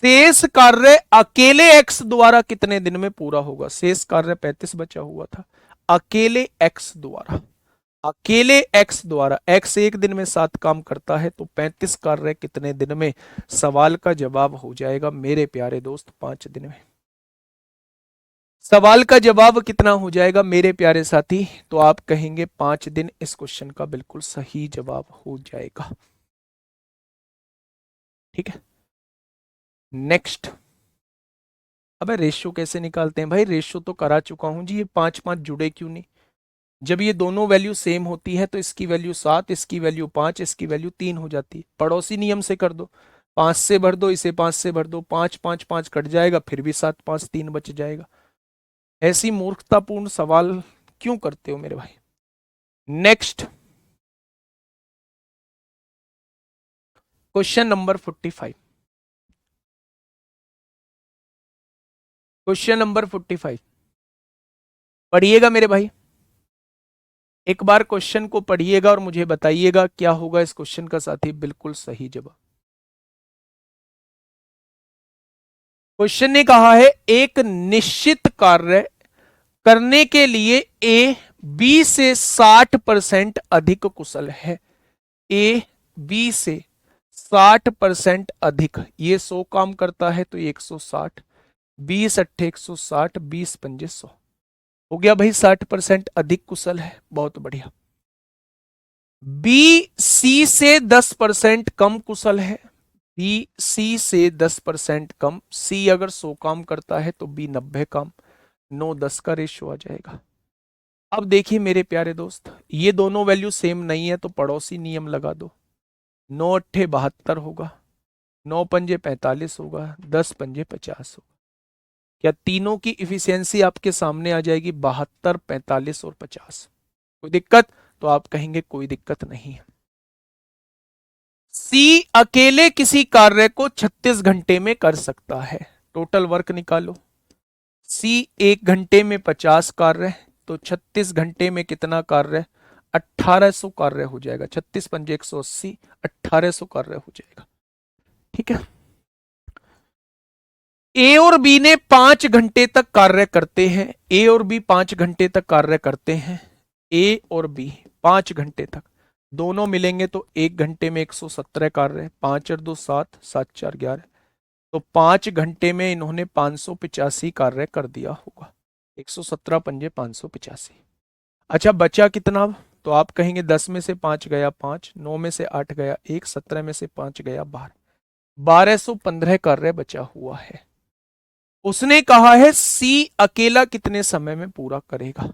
शेष कार्य अकेले एक्स द्वारा कितने दिन में पूरा होगा? शेष कार्य 35 बचा हुआ था, अकेले एक्स द्वारा। अकेले एक्स द्वारा, एक्स एक दिन में 7 काम करता है, तो 35 कार्य कितने दिन में? सवाल का जवाब हो जाएगा मेरे प्यारे दोस्त 5 दिन में। सवाल का जवाब कितना हो जाएगा मेरे प्यारे साथी? तो आप कहेंगे 5 दिन। इस क्वेश्चन का बिल्कुल सही जवाब हो जाएगा। ठीक है। नेक्स्ट। अबे रेशियो कैसे निकालते हैं भाई? रेशियो तो करा चुका हूं जी। ये 5 5 जुड़े क्यों नहीं? जब ये दोनों वैल्यू सेम होती है तो इसकी वैल्यू 7, इसकी वैल्यू 5, इसकी वैल्यू 3 हो जाती है। पड़ोसी नियम से कर दो, 5 से भर दो, इसे 5 से भर दो, 5 5 5 कट जाएगा, फिर भी 7 5 3 बच जाएगा। ऐसी मूर्खतापूर्ण सवाल क्यों करते हो मेरे भाई? Next. Question number 45। Question number 45 पढ़िएगा मेरे भाई। एक बार क्वेश्चन को पढ़िएगा और मुझे बताइएगा क्या होगा इस क्वेश्चन का साथी बिल्कुल सही जवाब। क्वेश्चन ने कहा है एक निश्चित कार्य करने के लिए ए बी से 60% अधिक कुशल है। ए बी से 60% अधिक, ये 100 काम करता है तो ये 160, 20 अट्ठे 160, 20 पंजे 100। हो गया भाई, 60% अधिक कुशल है। बहुत बढ़िया। बी सी से 10% कम कुशल है। बी सी से 10% कम। सी अगर 100 काम करता है तो बी 90 काम, 9:10 का रेशियो आ जाएगा। अब देखिए मेरे प्यारे दोस्त, ये दोनों वैल्यू सेम नहीं है तो पड़ोसी नियम लगा दो। 9 अट्ठे 72 होगा, 9 पंजे 45 होगा, 10 पंजे 50 होगा। क्या तीनों की इफिशियंसी आपके सामने आ जाएगी? 72, 45 और 50। कोई दिक्कत? तो आप कहेंगे कोई दिक्कत नहीं है। सी अकेले किसी कार्य को 36 घंटे में कर सकता है। टोटल वर्क निकालो। सी 1 घंटे में 50 कार्य, तो 36 घंटे में कितना कार्य? 1800 कार्य हो जाएगा। 36 पंजे 180, 1800 कार्य हो जाएगा। ठीक है। ए और बी ने 5 घंटे तक कार्य करते हैं, ए और बी 5 घंटे तक कार्य करते हैं, ए और बी 5 घंटे तक, दोनों मिलेंगे तो 1 घंटे में 117 कार्य, 5 और 2 7, 7 4 11, तो 5 घंटे में इन्होंने 585 कार्य कर दिया होगा। 117 पंजे 585। अच्छा बचा कितना? तो आप कहेंगे 10 में से 5 गया 5, 9 में से 8 गया 1, 17 में से 5 गया 12, 1215 कार्य बचा हुआ है। उसने कहा है सी अकेला कितने समय में पूरा करेगा।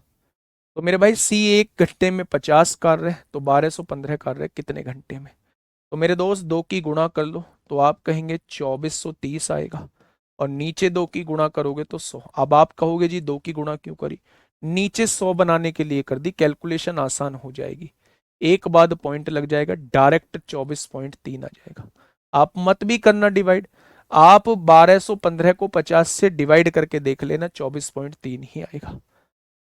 तो मेरे भाई सी 1 घंटे में 50 कार्य, तो 1215 कार्य कितने घंटे में? तो मेरे दोस्त दो की गुणा कर लो, तो आप कहेंगे 2430 आएगा, और नीचे दो की गुणा करोगे तो 100। अब आप कहोगे जी दो की गुणा क्यों करी? नीचे 100 बनाने के लिए कर दी, कैलकुलेशन आसान हो जाएगी, एक बाद पॉइंट लग जाएगा, डायरेक्ट 24.3 आ जाएगा। आप मत भी करना डिवाइड, आप 1215 को 50 से डिवाइड करके देख लेना, 24.3 ही आएगा।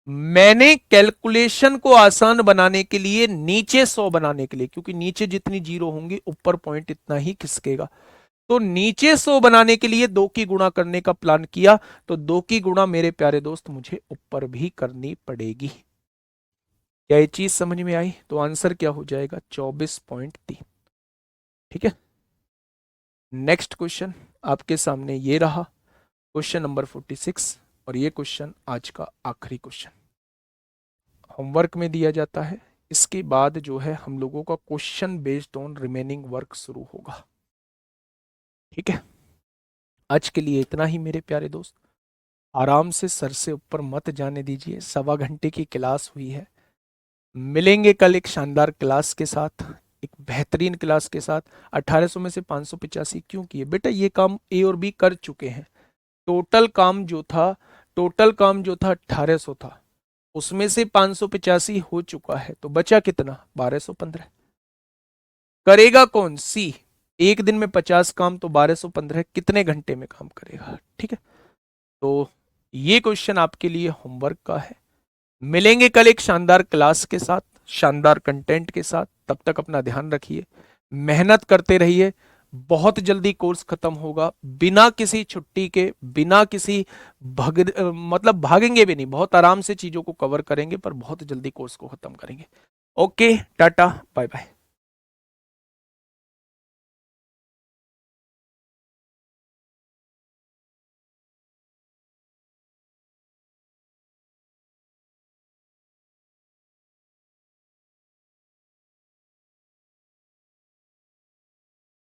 मैंने कैलकुलेशन को आसान बनाने के लिए नीचे 100 बनाने के लिए, क्योंकि नीचे जितनी जीरो होंगी ऊपर पॉइंट इतना ही खिसकेगा, तो नीचे 100 बनाने के लिए दो की गुणा करने का प्लान किया, तो दो की गुणा मेरे प्यारे दोस्त मुझे ऊपर भी करनी पड़ेगी। क्या ये चीज समझ में आई? तो आंसर क्या हो जाएगा? 24.3। ठीक है, नेक्स्ट क्वेश्चन आपके सामने ये रहा, क्वेश्चन नंबर 46, और ये क्वेश्चन आज का आखिरी क्वेश्चन होमवर्क में दिया जाता है। इसके बाद जो है हम लोगों का question based on remaining work शुरू होगा। ठीक है, आज के लिए इतना ही मेरे प्यारे दोस्त। आराम से सर से ऊपर मत जाने दीजिए, 1.25 घंटे की क्लास हुई है। मिलेंगे कल एक शानदार क्लास के साथ, एक बेहतरीन क्लास के साथ। 1800 में से 585 क्यों किए बेटा? ये काम ए और बी कर चुके हैं। टोटल काम जो था, टोटल काम जो था 1800 था, उसमें से 585 हो चुका है, तो बचा कितना? 1215। करेगा कौन? सी। एक दिन में 50 काम, तो 1215 कितने घंटे में काम करेगा? ठीक है, तो ये क्वेश्चन आपके लिए होमवर्क का है। मिलेंगे कल एक शानदार क्लास के साथ, शानदार कंटेंट के साथ। तब तक अपना ध्यान रखिए, मेहनत करते रहिए। बहुत जल्दी कोर्स खत्म होगा, बिना किसी छुट्टी के, बिना किसी मतलब भागेंगे भी नहीं, बहुत आराम से चीजों को कवर करेंगे, पर बहुत जल्दी कोर्स को खत्म करेंगे। Okay, tata, bye bye.